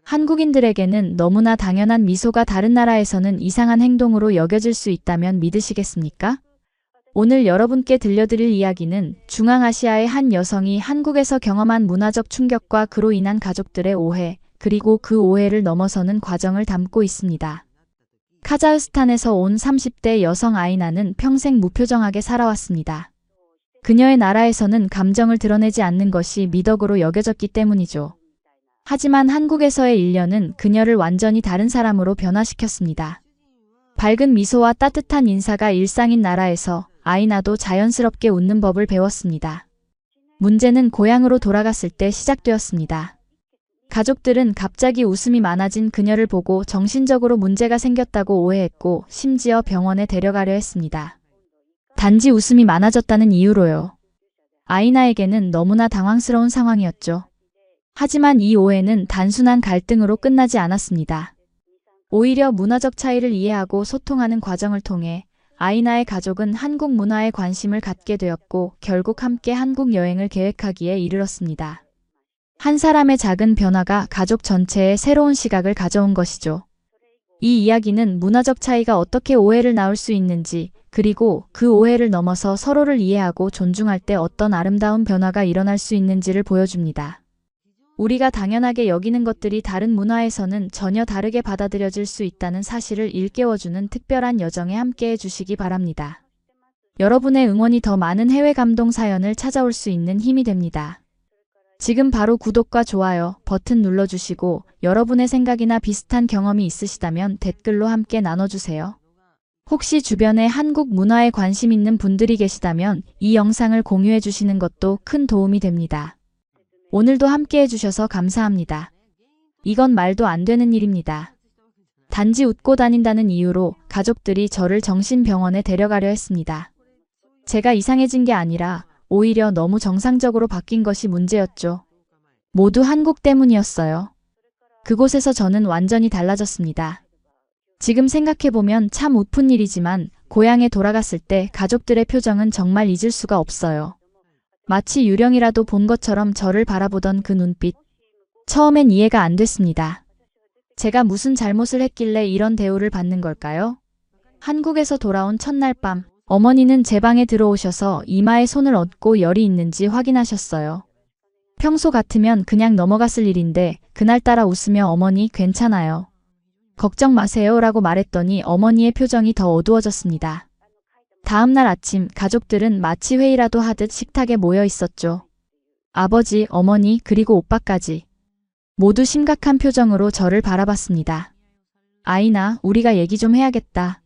한국인들에게는 너무나 당연한 미소가 다른 나라에서는 이상한 행동으로 여겨질 수 있다면 믿으시겠습니까? 오늘 여러분께 들려드릴 이야기는 중앙아시아의 한 여성이 한국에서 경험한 문화적 충격과 그로 인한 가족들의 오해, 그리고 그 오해를 넘어서는 과정을 담고 있습니다. 카자흐스탄에서 온 30대 여성 아이나는 평생 무표정하게 살아왔습니다. 그녀의 나라에서는 감정을 드러내지 않는 것이 미덕으로 여겨졌기 때문이죠. 하지만 한국에서의 1년은 그녀를 완전히 다른 사람으로 변화시켰습니다. 밝은 미소와 따뜻한 인사가 일상인 나라에서 아이나도 자연스럽게 웃는 법을 배웠습니다. 문제는 고향으로 돌아갔을 때 시작되었습니다. 가족들은 갑자기 웃음이 많아진 그녀를 보고 정신적으로 문제가 생겼다고 오해했고 심지어 병원에 데려가려 했습니다. 단지 웃음이 많아졌다는 이유로요. 아이나에게는 너무나 당황스러운 상황이었죠. 하지만 이 오해는 단순한 갈등으로 끝나지 않았습니다. 오히려 문화적 차이를 이해하고 소통하는 과정을 통해 아이나의 가족은 한국 문화에 관심을 갖게 되었고 결국 함께 한국 여행을 계획하기에 이르렀습니다. 한 사람의 작은 변화가 가족 전체에 새로운 시각을 가져온 것이죠. 이 이야기는 문화적 차이가 어떻게 오해를 낳을 수 있는지, 그리고 그 오해를 넘어서 서로를 이해하고 존중할 때 어떤 아름다운 변화가 일어날 수 있는지를 보여줍니다. 우리가 당연하게 여기는 것들이 다른 문화에서는 전혀 다르게 받아들여질 수 있다는 사실을 일깨워주는 특별한 여정에 함께해 주시기 바랍니다. 여러분의 응원이 더 많은 해외 감동 사연을 찾아올 수 있는 힘이 됩니다. 지금 바로 구독과 좋아요 버튼 눌러주시고 여러분의 생각이나 비슷한 경험이 있으시다면 댓글로 함께 나눠주세요. 혹시 주변에 한국 문화에 관심 있는 분들이 계시다면 이 영상을 공유해 주시는 것도 큰 도움이 됩니다. 오늘도 함께 해주셔서 감사합니다. 이건 말도 안 되는 일입니다. 단지 웃고 다닌다는 이유로 가족들이 저를 정신병원에 데려가려 했습니다. 제가 이상해진 게 아니라 오히려 너무 정상적으로 바뀐 것이 문제였죠. 모두 한국 때문이었어요. 그곳에서 저는 완전히 달라졌습니다. 지금 생각해보면 참 웃픈 일이지만 고향에 돌아갔을 때 가족들의 표정은 정말 잊을 수가 없어요. 마치 유령이라도 본 것처럼 저를 바라보던 그 눈빛. 처음엔 이해가 안 됐습니다. 제가 무슨 잘못을 했길래 이런 대우를 받는 걸까요? 한국에서 돌아온 첫날 밤, 어머니는 제 방에 들어오셔서 이마에 손을 얹고 열이 있는지 확인하셨어요. 평소 같으면 그냥 넘어갔을 일인데 그날따라 웃으며 어머니 괜찮아요. 걱정 마세요 라고 말했더니 어머니의 표정이 더 어두워졌습니다. 다음 날 아침 가족들은 마치 회의라도 하듯 식탁에 모여 있었죠. 아버지, 어머니, 그리고 오빠까지. 모두 심각한 표정으로 저를 바라봤습니다. 아이나, 우리가 얘기 좀 해야겠다.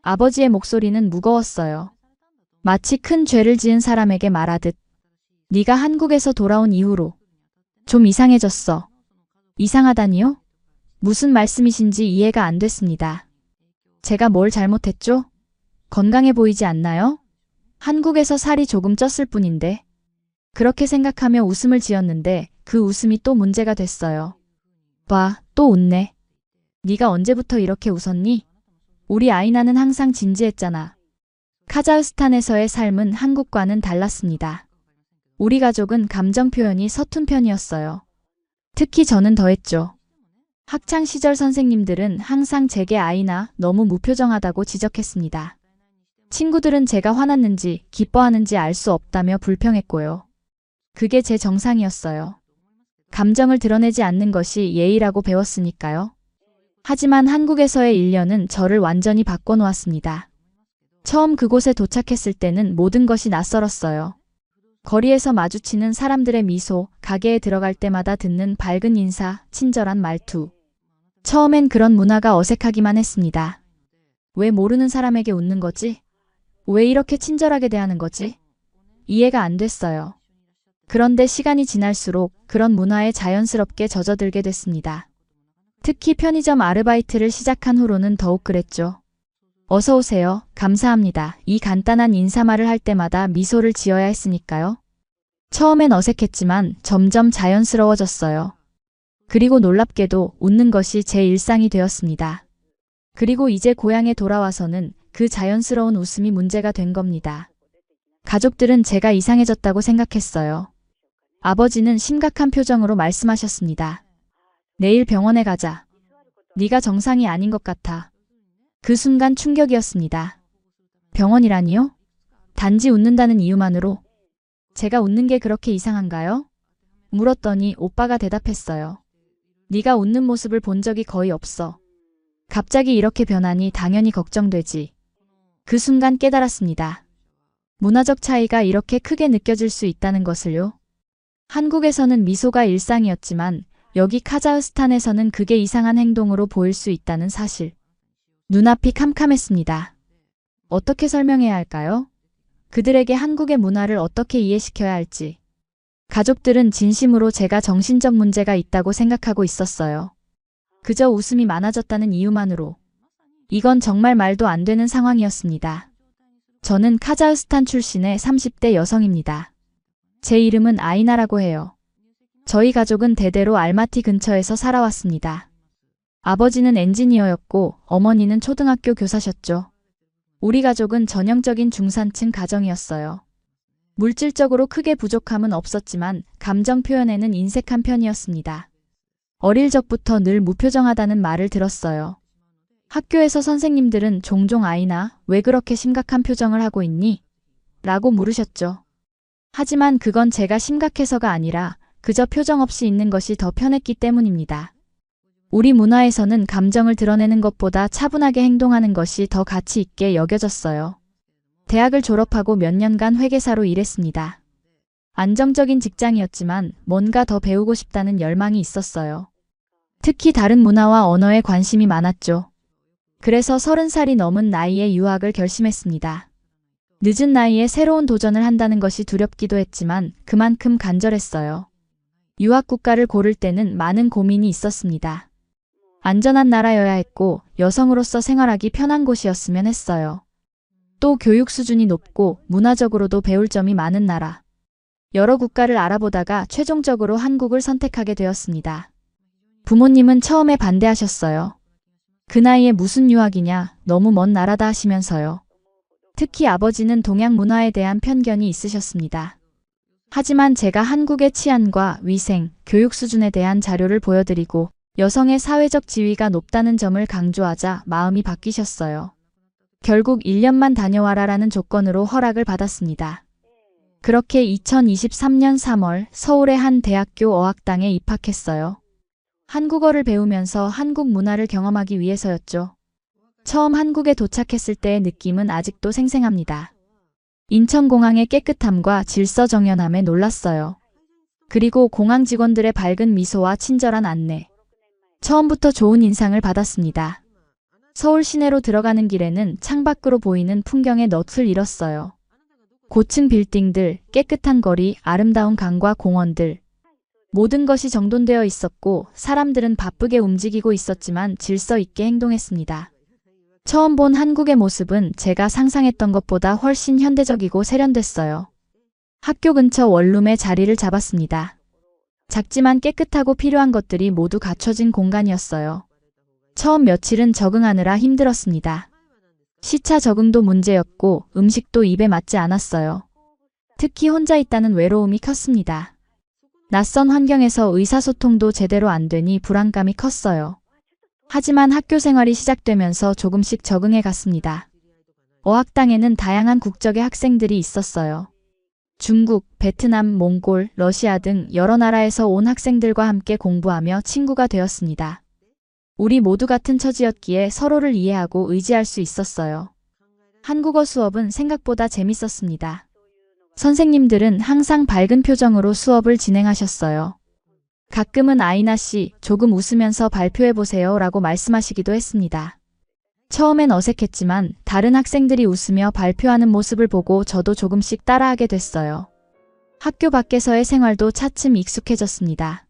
아버지의 목소리는 무거웠어요. 마치 큰 죄를 지은 사람에게 말하듯. 네가 한국에서 돌아온 이후로 좀 이상해졌어. 이상하다니요? 무슨 말씀이신지 이해가 안 됐습니다. 제가 뭘 잘못했죠? 건강해 보이지 않나요? 한국에서 살이 조금 쪘을 뿐인데. 그렇게 생각하며 웃음을 지었는데 그 웃음이 또 문제가 됐어요. 봐, 또 웃네. 네가 언제부터 이렇게 웃었니? 우리 아이나는 항상 진지했잖아. 카자흐스탄에서의 삶은 한국과는 달랐습니다. 우리 가족은 감정 표현이 서툰 편이었어요. 특히 저는 더했죠. 학창 시절 선생님들은 항상 제게 아이나 너무 무표정하다고 지적했습니다. 친구들은 제가 화났는지 기뻐하는지 알 수 없다며 불평했고요. 그게 제 정상이었어요. 감정을 드러내지 않는 것이 예의라고 배웠으니까요. 하지만 한국에서의 1년은 저를 완전히 바꿔놓았습니다. 처음 그곳에 도착했을 때는 모든 것이 낯설었어요. 거리에서 마주치는 사람들의 미소, 가게에 들어갈 때마다 듣는 밝은 인사, 친절한 말투. 처음엔 그런 문화가 어색하기만 했습니다. 왜 모르는 사람에게 웃는 거지? 왜 이렇게 친절하게 대하는 거지? 이해가 안 됐어요. 그런데 시간이 지날수록 그런 문화에 자연스럽게 젖어들게 됐습니다. 특히 편의점 아르바이트를 시작한 후로는 더욱 그랬죠. 어서 오세요. 감사합니다. 이 간단한 인사말을 할 때마다 미소를 지어야 했으니까요. 처음엔 어색했지만 점점 자연스러워졌어요. 그리고 놀랍게도 웃는 것이 제 일상이 되었습니다. 그리고 이제 고향에 돌아와서는 그 자연스러운 웃음이 문제가 된 겁니다. 가족들은 제가 이상해졌다고 생각했어요. 아버지는 심각한 표정으로 말씀하셨습니다. 내일 병원에 가자. 네가 정상이 아닌 것 같아. 그 순간 충격이었습니다. 병원이라니요? 단지 웃는다는 이유만으로 제가 웃는 게 그렇게 이상한가요? 물었더니 오빠가 대답했어요. 네가 웃는 모습을 본 적이 거의 없어. 갑자기 이렇게 변하니 당연히 걱정되지. 그 순간 깨달았습니다. 문화적 차이가 이렇게 크게 느껴질 수 있다는 것을요. 한국에서는 미소가 일상이었지만 여기 카자흐스탄에서는 그게 이상한 행동으로 보일 수 있다는 사실. 눈앞이 캄캄했습니다. 어떻게 설명해야 할까요? 그들에게 한국의 문화를 어떻게 이해시켜야 할지. 가족들은 진심으로 제가 정신적 문제가 있다고 생각하고 있었어요. 그저 웃음이 많아졌다는 이유만으로. 이건 정말 말도 안 되는 상황이었습니다. 저는 카자흐스탄 출신의 30대 여성입니다. 제 이름은 아이나라고 해요. 저희 가족은 대대로 알마티 근처에서 살아왔습니다. 아버지는 엔지니어였고 어머니는 초등학교 교사셨죠. 우리 가족은 전형적인 중산층 가정이었어요. 물질적으로 크게 부족함은 없었지만 감정 표현에는 인색한 편이었습니다. 어릴 적부터 늘 무표정하다는 말을 들었어요. 학교에서 선생님들은 종종 아이나 왜 그렇게 심각한 표정을 하고 있니? 라고 물으셨죠. 하지만 그건 제가 심각해서가 아니라 그저 표정 없이 있는 것이 더 편했기 때문입니다. 우리 문화에서는 감정을 드러내는 것보다 차분하게 행동하는 것이 더 가치 있게 여겨졌어요. 대학을 졸업하고 몇 년간 회계사로 일했습니다. 안정적인 직장이었지만 뭔가 더 배우고 싶다는 열망이 있었어요. 특히 다른 문화와 언어에 관심이 많았죠. 그래서 30살이 넘은 나이에 유학을 결심했습니다. 늦은 나이에 새로운 도전을 한다는 것이 두렵기도 했지만 그만큼 간절했어요. 유학 국가를 고를 때는 많은 고민이 있었습니다. 안전한 나라여야 했고 여성으로서 생활하기 편한 곳이었으면 했어요. 또 교육 수준이 높고 문화적으로도 배울 점이 많은 나라. 여러 국가를 알아보다가 최종적으로 한국을 선택하게 되었습니다. 부모님은 처음에 반대하셨어요. 그 나이에 무슨 유학이냐, 너무 먼 나라다 하시면서요. 특히 아버지는 동양 문화에 대한 편견이 있으셨습니다. 하지만 제가 한국의 치안과 위생, 교육 수준에 대한 자료를 보여드리고 여성의 사회적 지위가 높다는 점을 강조하자 마음이 바뀌셨어요. 결국 1년만 다녀와라라는 조건으로 허락을 받았습니다. 그렇게 2023년 3월 서울의 한 대학교 어학당에 입학했어요. 한국어를 배우면서 한국 문화를 경험하기 위해서였죠. 처음 한국에 도착했을 때의 느낌은 아직도 생생합니다. 인천공항의 깨끗함과 질서정연함에 놀랐어요. 그리고 공항 직원들의 밝은 미소와 친절한 안내. 처음부터 좋은 인상을 받았습니다. 서울 시내로 들어가는 길에는 창밖으로 보이는 풍경에 넋을 잃었어요. 고층 빌딩들, 깨끗한 거리, 아름다운 강과 공원들. 모든 것이 정돈되어 있었고 사람들은 바쁘게 움직이고 있었지만 질서 있게 행동했습니다. 처음 본 한국의 모습은 제가 상상했던 것보다 훨씬 현대적이고 세련됐어요. 학교 근처 원룸에 자리를 잡았습니다. 작지만 깨끗하고 필요한 것들이 모두 갖춰진 공간이었어요. 처음 며칠은 적응하느라 힘들었습니다. 시차 적응도 문제였고 음식도 입에 맞지 않았어요. 특히 혼자 있다는 외로움이 컸습니다. 낯선 환경에서 의사소통도 제대로 안 되니 불안감이 컸어요. 하지만 학교 생활이 시작되면서 조금씩 적응해 갔습니다. 어학당에는 다양한 국적의 학생들이 있었어요. 중국, 베트남, 몽골, 러시아 등 여러 나라에서 온 학생들과 함께 공부하며 친구가 되었습니다. 우리 모두 같은 처지였기에 서로를 이해하고 의지할 수 있었어요. 한국어 수업은 생각보다 재밌었습니다. 선생님들은 항상 밝은 표정으로 수업을 진행하셨어요. 가끔은 아이나 씨, 조금 웃으면서 발표해보세요 라고 말씀하시기도 했습니다. 처음엔 어색했지만 다른 학생들이 웃으며 발표하는 모습을 보고 저도 조금씩 따라하게 됐어요. 학교 밖에서의 생활도 차츰 익숙해졌습니다.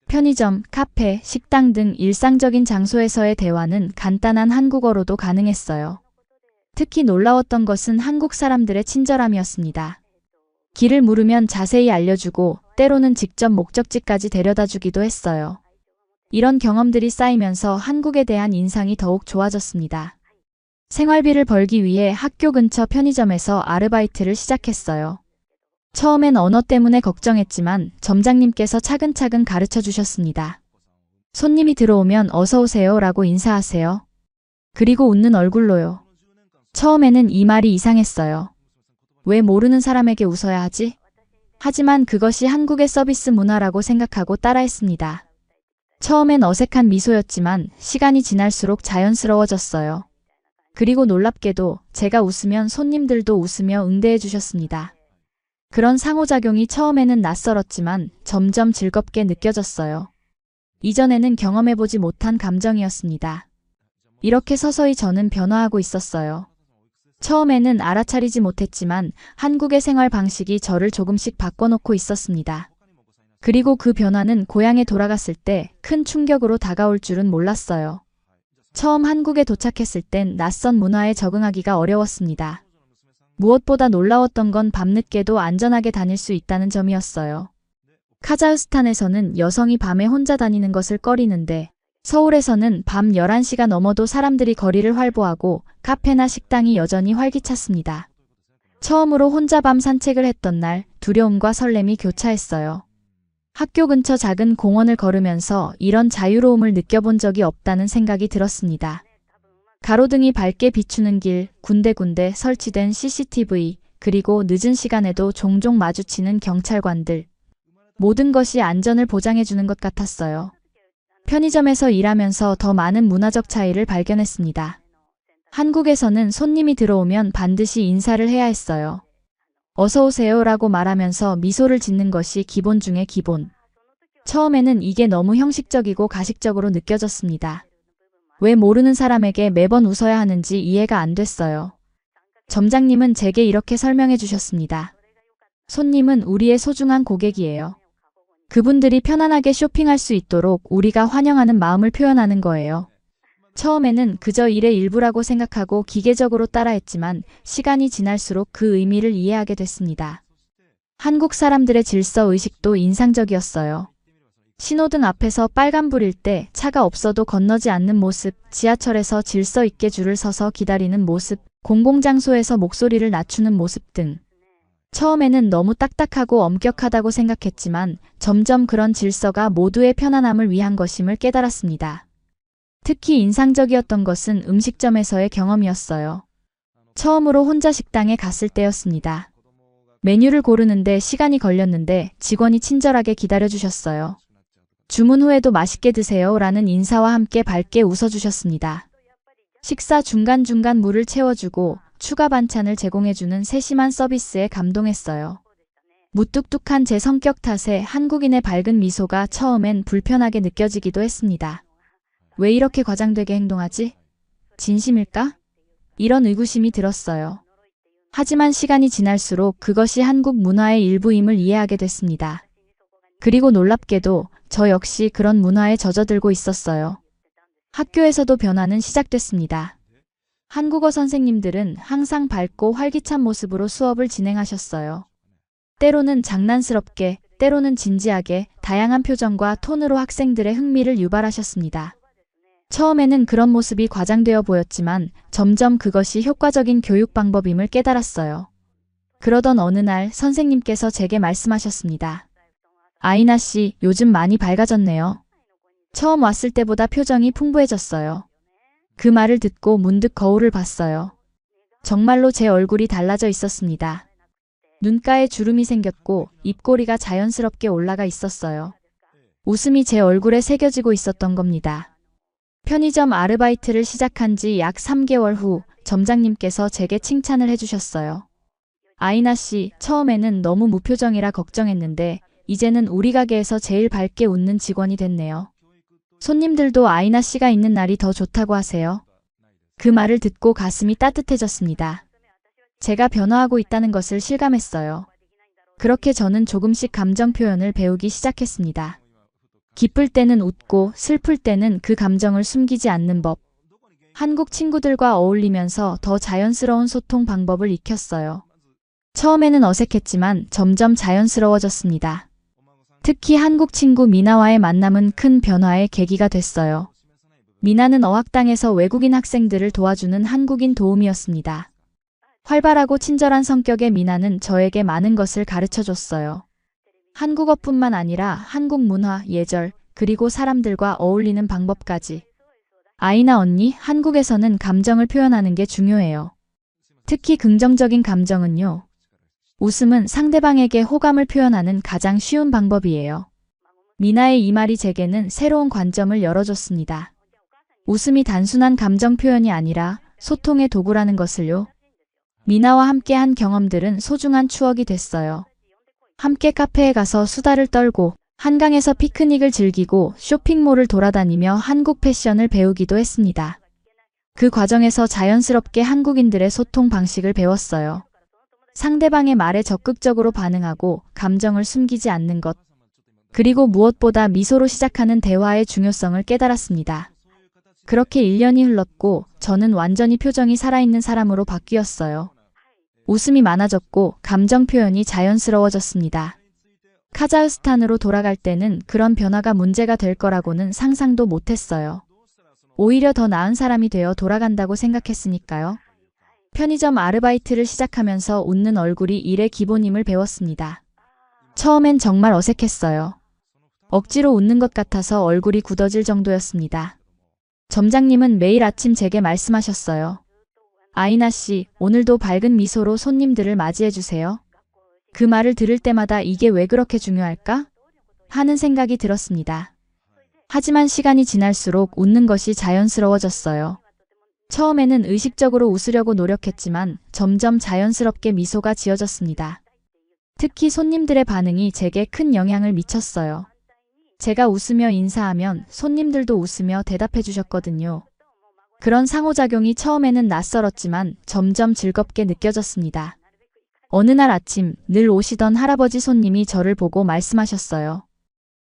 편의점, 카페, 식당 등 일상적인 장소에서의 대화는 간단한 한국어로도 가능했어요. 특히 놀라웠던 것은 한국 사람들의 친절함이었습니다. 길을 물으면 자세히 알려주고 때로는 직접 목적지까지 데려다주기도 했어요. 이런 경험들이 쌓이면서 한국에 대한 인상이 더욱 좋아졌습니다. 생활비를 벌기 위해 학교 근처 편의점에서 아르바이트를 시작했어요. 처음엔 언어 때문에 걱정했지만 점장님께서 차근차근 가르쳐 주셨습니다. 손님이 들어오면 어서 오세요 라고 인사하세요. 그리고 웃는 얼굴로요. 처음에는 이 말이 이상했어요. 왜 모르는 사람에게 웃어야 하지? 하지만 그것이 한국의 서비스 문화라고 생각하고 따라했습니다. 처음엔 어색한 미소였지만 시간이 지날수록 자연스러워졌어요. 그리고 놀랍게도 제가 웃으면 손님들도 웃으며 응대해 주셨습니다. 그런 상호작용이 처음에는 낯설었지만 점점 즐겁게 느껴졌어요. 이전에는 경험해보지 못한 감정이었습니다. 이렇게 서서히 저는 변화하고 있었어요. 처음에는 알아차리지 못했지만 한국의 생활 방식이 저를 조금씩 바꿔놓고 있었습니다. 그리고 그 변화는 고향에 돌아갔을 때 큰 충격으로 다가올 줄은 몰랐어요. 처음 한국에 도착했을 땐 낯선 문화에 적응하기가 어려웠습니다. 무엇보다 놀라웠던 건 밤늦게도 안전하게 다닐 수 있다는 점이었어요. 카자흐스탄에서는 여성이 밤에 혼자 다니는 것을 꺼리는데 서울에서는 밤 11시가 넘어도 사람들이 거리를 활보하고 카페나 식당이 여전히 활기찼습니다. 처음으로 혼자 밤 산책을 했던 날 두려움과 설렘이 교차했어요. 학교 근처 작은 공원을 걸으면서 이런 자유로움을 느껴본 적이 없다는 생각이 들었습니다. 가로등이 밝게 비추는 길, 군데군데 설치된 CCTV, 그리고 늦은 시간에도 종종 마주치는 경찰관들. 모든 것이 안전을 보장해주는 것 같았어요. 편의점에서 일하면서 더 많은 문화적 차이를 발견했습니다. 한국에서는 손님이 들어오면 반드시 인사를 해야 했어요. 어서 오세요 라고 말하면서 미소를 짓는 것이 기본 중의 기본. 처음에는 이게 너무 형식적이고 가식적으로 느껴졌습니다. 왜 모르는 사람에게 매번 웃어야 하는지 이해가 안 됐어요. 점장님은 제게 이렇게 설명해 주셨습니다. 손님은 우리의 소중한 고객이에요. 그분들이 편안하게 쇼핑할 수 있도록 우리가 환영하는 마음을 표현하는 거예요. 처음에는 그저 일의 일부라고 생각하고 기계적으로 따라했지만 시간이 지날수록 그 의미를 이해하게 됐습니다. 한국 사람들의 질서 의식도 인상적이었어요. 신호등 앞에서 빨간불일 때 차가 없어도 건너지 않는 모습, 지하철에서 질서 있게 줄을 서서 기다리는 모습, 공공장소에서 목소리를 낮추는 모습 등. 처음에는 너무 딱딱하고 엄격하다고 생각했지만 점점 그런 질서가 모두의 편안함을 위한 것임을 깨달았습니다. 특히 인상적이었던 것은 음식점에서의 경험이었어요. 처음으로 혼자 식당에 갔을 때였습니다. 메뉴를 고르는데 시간이 걸렸는데 직원이 친절하게 기다려주셨어요. 주문 후에도 맛있게 드세요 라는 인사와 함께 밝게 웃어주셨습니다. 식사 중간중간 물을 채워주고 추가 반찬을 제공해주는 세심한 서비스에 감동했어요. 무뚝뚝한 제 성격 탓에 한국인의 밝은 미소가 처음엔 불편하게 느껴지기도 했습니다. 왜 이렇게 과장되게 행동하지? 진심일까? 이런 의구심이 들었어요. 하지만 시간이 지날수록 그것이 한국 문화의 일부임을 이해하게 됐습니다. 그리고 놀랍게도 저 역시 그런 문화에 젖어들고 있었어요. 학교에서도 변화는 시작됐습니다. 한국어 선생님들은 항상 밝고 활기찬 모습으로 수업을 진행하셨어요. 때로는 장난스럽게, 때로는 진지하게 다양한 표정과 톤으로 학생들의 흥미를 유발하셨습니다. 처음에는 그런 모습이 과장되어 보였지만 점점 그것이 효과적인 교육 방법임을 깨달았어요. 그러던 어느 날 선생님께서 제게 말씀하셨습니다. 아이나 씨, 요즘 많이 밝아졌네요. 처음 왔을 때보다 표정이 풍부해졌어요. 그 말을 듣고 문득 거울을 봤어요. 정말로 제 얼굴이 달라져 있었습니다. 눈가에 주름이 생겼고 입꼬리가 자연스럽게 올라가 있었어요. 웃음이 제 얼굴에 새겨지고 있었던 겁니다. 편의점 아르바이트를 시작한 지 약 3개월 후 점장님께서 제게 칭찬을 해주셨어요. 아이나 씨, 처음에는 너무 무표정이라 걱정했는데 이제는 우리 가게에서 제일 밝게 웃는 직원이 됐네요. 손님들도 아이나 씨가 있는 날이 더 좋다고 하세요. 그 말을 듣고 가슴이 따뜻해졌습니다. 제가 변화하고 있다는 것을 실감했어요. 그렇게 저는 조금씩 감정 표현을 배우기 시작했습니다. 기쁠 때는 웃고 슬플 때는 그 감정을 숨기지 않는 법. 한국 친구들과 어울리면서 더 자연스러운 소통 방법을 익혔어요. 처음에는 어색했지만 점점 자연스러워졌습니다. 특히 한국 친구 미나와의 만남은 큰 변화의 계기가 됐어요. 미나는 어학당에서 외국인 학생들을 도와주는 한국인 도우미였습니다. 활발하고 친절한 성격의 미나는 저에게 많은 것을 가르쳐줬어요. 한국어뿐만 아니라 한국 문화, 예절, 그리고 사람들과 어울리는 방법까지. 아이나 언니, 한국에서는 감정을 표현하는 게 중요해요. 특히 긍정적인 감정은요. 웃음은 상대방에게 호감을 표현하는 가장 쉬운 방법이에요. 미나의 이 말이 제게는 새로운 관점을 열어줬습니다. 웃음이 단순한 감정 표현이 아니라 소통의 도구라는 것을요. 미나와 함께 한 경험들은 소중한 추억이 됐어요. 함께 카페에 가서 수다를 떨고 한강에서 피크닉을 즐기고 쇼핑몰을 돌아다니며 한국 패션을 배우기도 했습니다. 그 과정에서 자연스럽게 한국인들의 소통 방식을 배웠어요. 상대방의 말에 적극적으로 반응하고 감정을 숨기지 않는 것. 그리고 무엇보다 미소로 시작하는 대화의 중요성을 깨달았습니다. 그렇게 1년이 흘렀고 저는 완전히 표정이 살아있는 사람으로 바뀌었어요. 웃음이 많아졌고 감정 표현이 자연스러워졌습니다. 카자흐스탄으로 돌아갈 때는 그런 변화가 문제가 될 거라고는 상상도 못했어요. 오히려 더 나은 사람이 되어 돌아간다고 생각했으니까요. 편의점 아르바이트를 시작하면서 웃는 얼굴이 일의 기본임을 배웠습니다. 처음엔 정말 어색했어요. 억지로 웃는 것 같아서 얼굴이 굳어질 정도였습니다. 점장님은 매일 아침 제게 말씀하셨어요. 아이나 씨, 오늘도 밝은 미소로 손님들을 맞이해주세요. 그 말을 들을 때마다 이게 왜 그렇게 중요할까? 하는 생각이 들었습니다. 하지만 시간이 지날수록 웃는 것이 자연스러워졌어요. 처음에는 의식적으로 웃으려고 노력했지만 점점 자연스럽게 미소가 지어졌습니다. 특히 손님들의 반응이 제게 큰 영향을 미쳤어요. 제가 웃으며 인사하면 손님들도 웃으며 대답해 주셨거든요. 그런 상호작용이 처음에는 낯설었지만 점점 즐겁게 느껴졌습니다. 어느 날 아침 늘 오시던 할아버지 손님이 저를 보고 말씀하셨어요.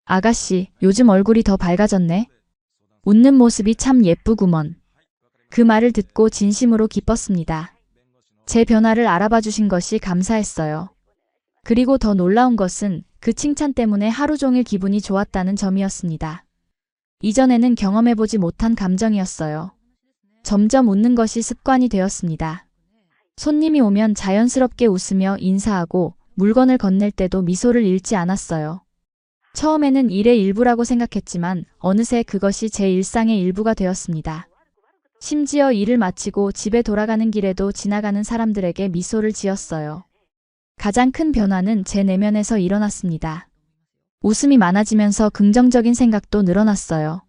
아가씨, 요즘 얼굴이 더 밝아졌네. 웃는 모습이 참 예쁘구먼. 그 말을 듣고 진심으로 기뻤습니다. 제 변화를 알아봐 주신 것이 감사했어요. 그리고 더 놀라운 것은 그 칭찬 때문에 하루 종일 기분이 좋았다는 점이었습니다. 이전에는 경험해보지 못한 감정이었어요. 점점 웃는 것이 습관이 되었습니다. 손님이 오면 자연스럽게 웃으며 인사하고 물건을 건넬 때도 미소를 잃지 않았어요. 처음에는 일의 일부라고 생각했지만 어느새 그것이 제 일상의 일부가 되었습니다. 심지어 일을 마치고 집에 돌아가는 길에도 지나가는 사람들에게 미소를 지었어요. 가장 큰 변화는 제 내면에서 일어났습니다. 웃음이 많아지면서 긍정적인 생각도 늘어났어요.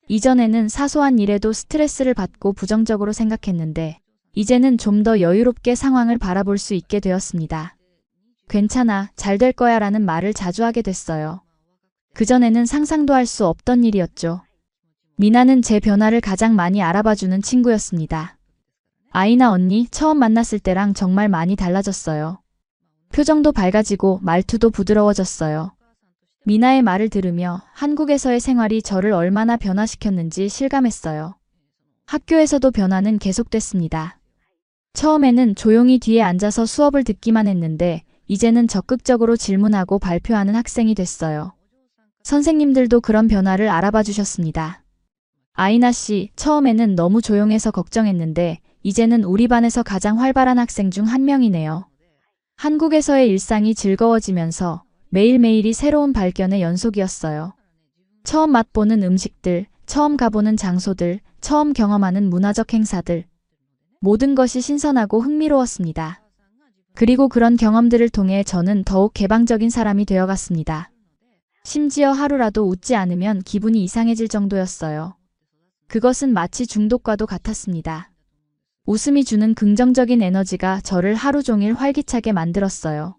이전에는 사소한 일에도 스트레스를 받고 부정적으로 생각했는데 이제는 좀 더 여유롭게 상황을 바라볼 수 있게 되었습니다. 괜찮아, 잘 될 거야 라는 말을 자주 하게 됐어요. 그전에는 상상도 할 수 없던 일이었죠. 미나는 제 변화를 가장 많이 알아봐주는 친구였습니다. 아이나 언니, 처음 만났을 때랑 정말 많이 달라졌어요. 표정도 밝아지고 말투도 부드러워졌어요. 미나의 말을 들으며 한국에서의 생활이 저를 얼마나 변화시켰는지 실감했어요. 학교에서도 변화는 계속됐습니다. 처음에는 조용히 뒤에 앉아서 수업을 듣기만 했는데 이제는 적극적으로 질문하고 발표하는 학생이 됐어요. 선생님들도 그런 변화를 알아봐 주셨습니다. 아이나 씨, 처음에는 너무 조용해서 걱정했는데 이제는 우리 반에서 가장 활발한 학생 중 한 명이네요. 한국에서의 일상이 즐거워지면서 매일매일이 새로운 발견의 연속이었어요. 처음 맛보는 음식들, 처음 가보는 장소들, 처음 경험하는 문화적 행사들. 모든 것이 신선하고 흥미로웠습니다. 그리고 그런 경험들을 통해 저는 더욱 개방적인 사람이 되어갔습니다. 심지어 하루라도 웃지 않으면 기분이 이상해질 정도였어요. 그것은 마치 중독과도 같았습니다. 웃음이 주는 긍정적인 에너지가 저를 하루 종일 활기차게 만들었어요.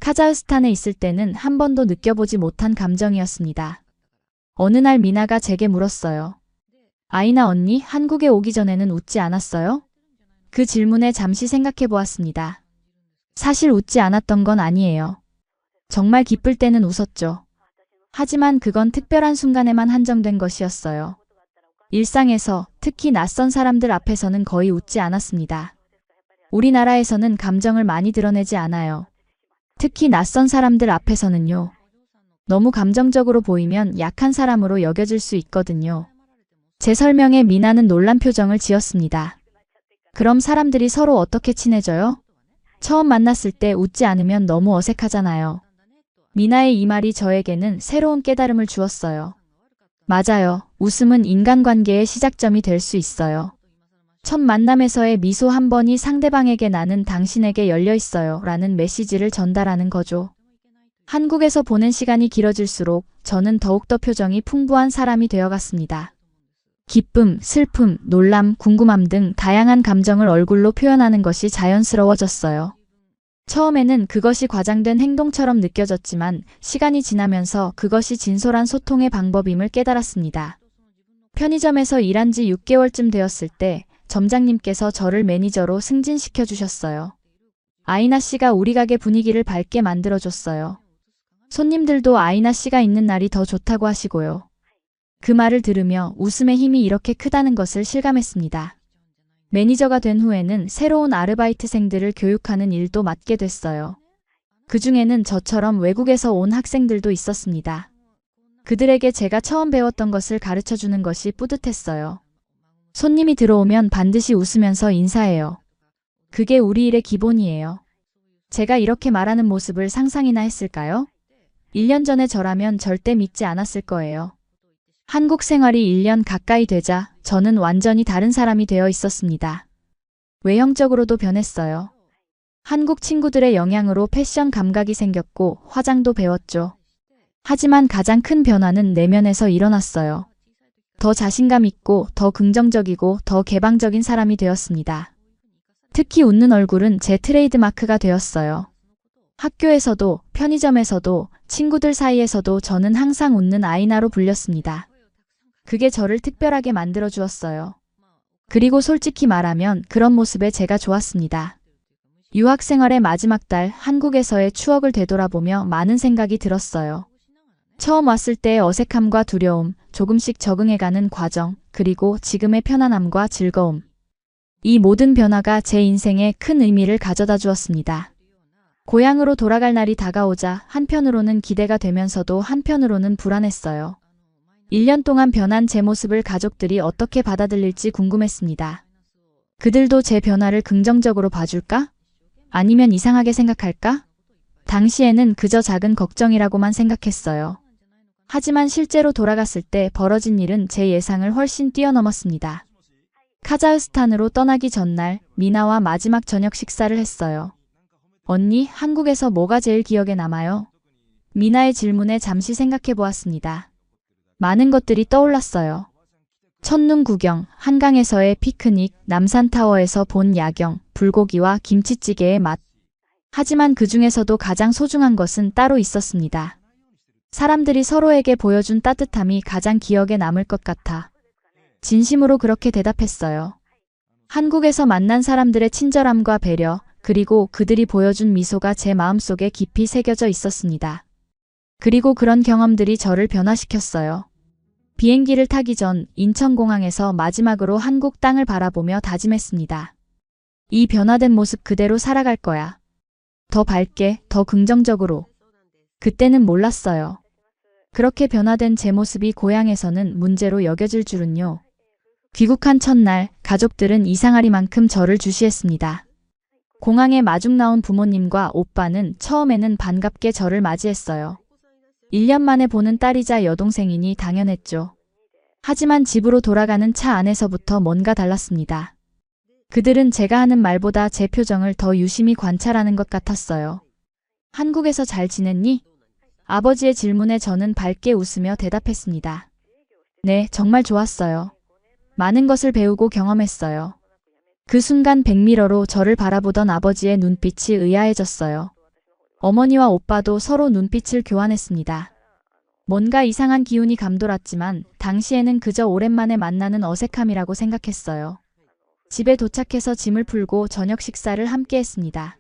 카자흐스탄에 있을 때는 한 번도 느껴보지 못한 감정이었습니다. 어느 날 미나가 제게 물었어요. 아이나 언니, 한국에 오기 전에는 웃지 않았어요? 그 질문에 잠시 생각해 보았습니다. 사실 웃지 않았던 건 아니에요. 정말 기쁠 때는 웃었죠. 하지만 그건 특별한 순간에만 한정된 것이었어요. 일상에서, 특히 낯선 사람들 앞에서는 거의 웃지 않았습니다. 우리나라에서는 감정을 많이 드러내지 않아요. 특히 낯선 사람들 앞에서는요. 너무 감정적으로 보이면 약한 사람으로 여겨질 수 있거든요. 제 설명에 미나는 놀란 표정을 지었습니다. 그럼 사람들이 서로 어떻게 친해져요? 처음 만났을 때 웃지 않으면 너무 어색하잖아요. 미나의 이 말이 저에게는 새로운 깨달음을 주었어요. 맞아요. 웃음은 인간관계의 시작점이 될 수 있어요. 첫 만남에서의 미소 한 번이 상대방에게 나는 당신에게 열려 있어요 라는 메시지를 전달하는 거죠. 한국에서 보낸 시간이 길어질수록 저는 더욱더 표정이 풍부한 사람이 되어갔습니다. 기쁨, 슬픔, 놀람, 궁금함 등 다양한 감정을 얼굴로 표현하는 것이 자연스러워졌어요. 처음에는 그것이 과장된 행동처럼 느껴졌지만 시간이 지나면서 그것이 진솔한 소통의 방법임을 깨달았습니다. 편의점에서 일한 지 6개월쯤 되었을 때 점장님께서 저를 매니저로 승진시켜 주셨어요. 아이나 씨가 우리 가게 분위기를 밝게 만들어줬어요. 손님들도 아이나 씨가 있는 날이 더 좋다고 하시고요. 그 말을 들으며 웃음의 힘이 이렇게 크다는 것을 실감했습니다. 매니저가 된 후에는 새로운 아르바이트생들을 교육하는 일도 맡게 됐어요. 그 중에는 저처럼 외국에서 온 학생들도 있었습니다. 그들에게 제가 처음 배웠던 것을 가르쳐주는 것이 뿌듯했어요. 손님이 들어오면 반드시 웃으면서 인사해요. 그게 우리 일의 기본이에요. 제가 이렇게 말하는 모습을 상상이나 했을까요? 1년 전에 저라면 절대 믿지 않았을 거예요. 한국 생활이 1년 가까이 되자 저는 완전히 다른 사람이 되어 있었습니다. 외형적으로도 변했어요. 한국 친구들의 영향으로 패션 감각이 생겼고 화장도 배웠죠. 하지만 가장 큰 변화는 내면에서 일어났어요. 더 자신감 있고 더 긍정적이고 더 개방적인 사람이 되었습니다. 특히 웃는 얼굴은 제 트레이드마크가 되었어요. 학교에서도 편의점에서도 친구들 사이에서도 저는 항상 웃는 아이나로 불렸습니다. 그게 저를 특별하게 만들어 주었어요. 그리고 솔직히 말하면 그런 모습에 제가 좋았습니다. 유학 생활의 마지막 달 한국에서의 추억을 되돌아보며 많은 생각이 들었어요. 처음 왔을 때의 어색함과 두려움, 조금씩 적응해가는 과정, 그리고 지금의 편안함과 즐거움. 이 모든 변화가 제 인생에 큰 의미를 가져다 주었습니다. 고향으로 돌아갈 날이 다가오자 한편으로는 기대가 되면서도 한편으로는 불안했어요. 1년 동안 변한 제 모습을 가족들이 어떻게 받아들일지 궁금했습니다. 그들도 제 변화를 긍정적으로 봐줄까? 아니면 이상하게 생각할까? 당시에는 그저 작은 걱정이라고만 생각했어요. 하지만 실제로 돌아갔을 때 벌어진 일은 제 예상을 훨씬 뛰어넘었습니다. 카자흐스탄으로 떠나기 전날 미나와 마지막 저녁 식사를 했어요. 언니, 한국에서 뭐가 제일 기억에 남아요? 미나의 질문에 잠시 생각해 보았습니다. 많은 것들이 떠올랐어요. 첫눈 구경, 한강에서의 피크닉, 남산타워에서 본 야경, 불고기와 김치찌개의 맛. 하지만 그 중에서도 가장 소중한 것은 따로 있었습니다. 사람들이 서로에게 보여준 따뜻함이 가장 기억에 남을 것 같아. 진심으로 그렇게 대답했어요. 한국에서 만난 사람들의 친절함과 배려, 그리고 그들이 보여준 미소가 제 마음속에 깊이 새겨져 있었습니다. 그리고 그런 경험들이 저를 변화시켰어요. 비행기를 타기 전 인천공항에서 마지막으로 한국 땅을 바라보며 다짐했습니다. 이 변화된 모습 그대로 살아갈 거야. 더 밝게, 더 긍정적으로. 그때는 몰랐어요. 그렇게 변화된 제 모습이 고향에서는 문제로 여겨질 줄은요. 귀국한 첫날, 가족들은 이상하리만큼 저를 주시했습니다. 공항에 마중 나온 부모님과 오빠는 처음에는 반갑게 저를 맞이했어요. 1년 만에 보는 딸이자 여동생이니 당연했죠. 하지만 집으로 돌아가는 차 안에서부터 뭔가 달랐습니다. 그들은 제가 하는 말보다 제 표정을 더 유심히 관찰하는 것 같았어요. 한국에서 잘 지냈니? 아버지의 질문에 저는 밝게 웃으며 대답했습니다. 네, 정말 좋았어요. 많은 것을 배우고 경험했어요. 그 순간 백미러로 저를 바라보던 아버지의 눈빛이 의아해졌어요. 어머니와 오빠도 서로 눈빛을 교환했습니다. 뭔가 이상한 기운이 감돌았지만 당시에는 그저 오랜만에 만나는 어색함이라고 생각했어요. 집에 도착해서 짐을 풀고 저녁 식사를 함께 했습니다.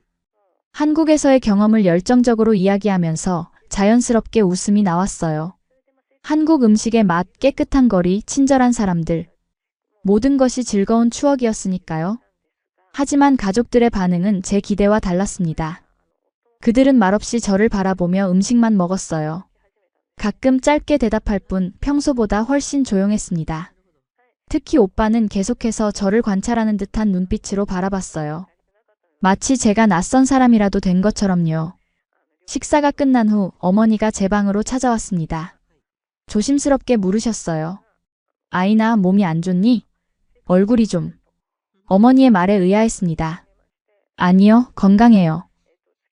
한국에서의 경험을 열정적으로 이야기하면서 자연스럽게 웃음이 나왔어요. 한국 음식의 맛, 깨끗한 거리, 친절한 사람들. 모든 것이 즐거운 추억이었으니까요. 하지만 가족들의 반응은 제 기대와 달랐습니다. 그들은 말없이 저를 바라보며 음식만 먹었어요. 가끔 짧게 대답할 뿐 평소보다 훨씬 조용했습니다. 특히 오빠는 계속해서 저를 관찰하는 듯한 눈빛으로 바라봤어요. 마치 제가 낯선 사람이라도 된 것처럼요. 식사가 끝난 후 어머니가 제 방으로 찾아왔습니다. 조심스럽게 물으셨어요. 아이나 몸이 안 좋니? 얼굴이 좀. 어머니의 말에 의아했습니다. 아니요, 건강해요.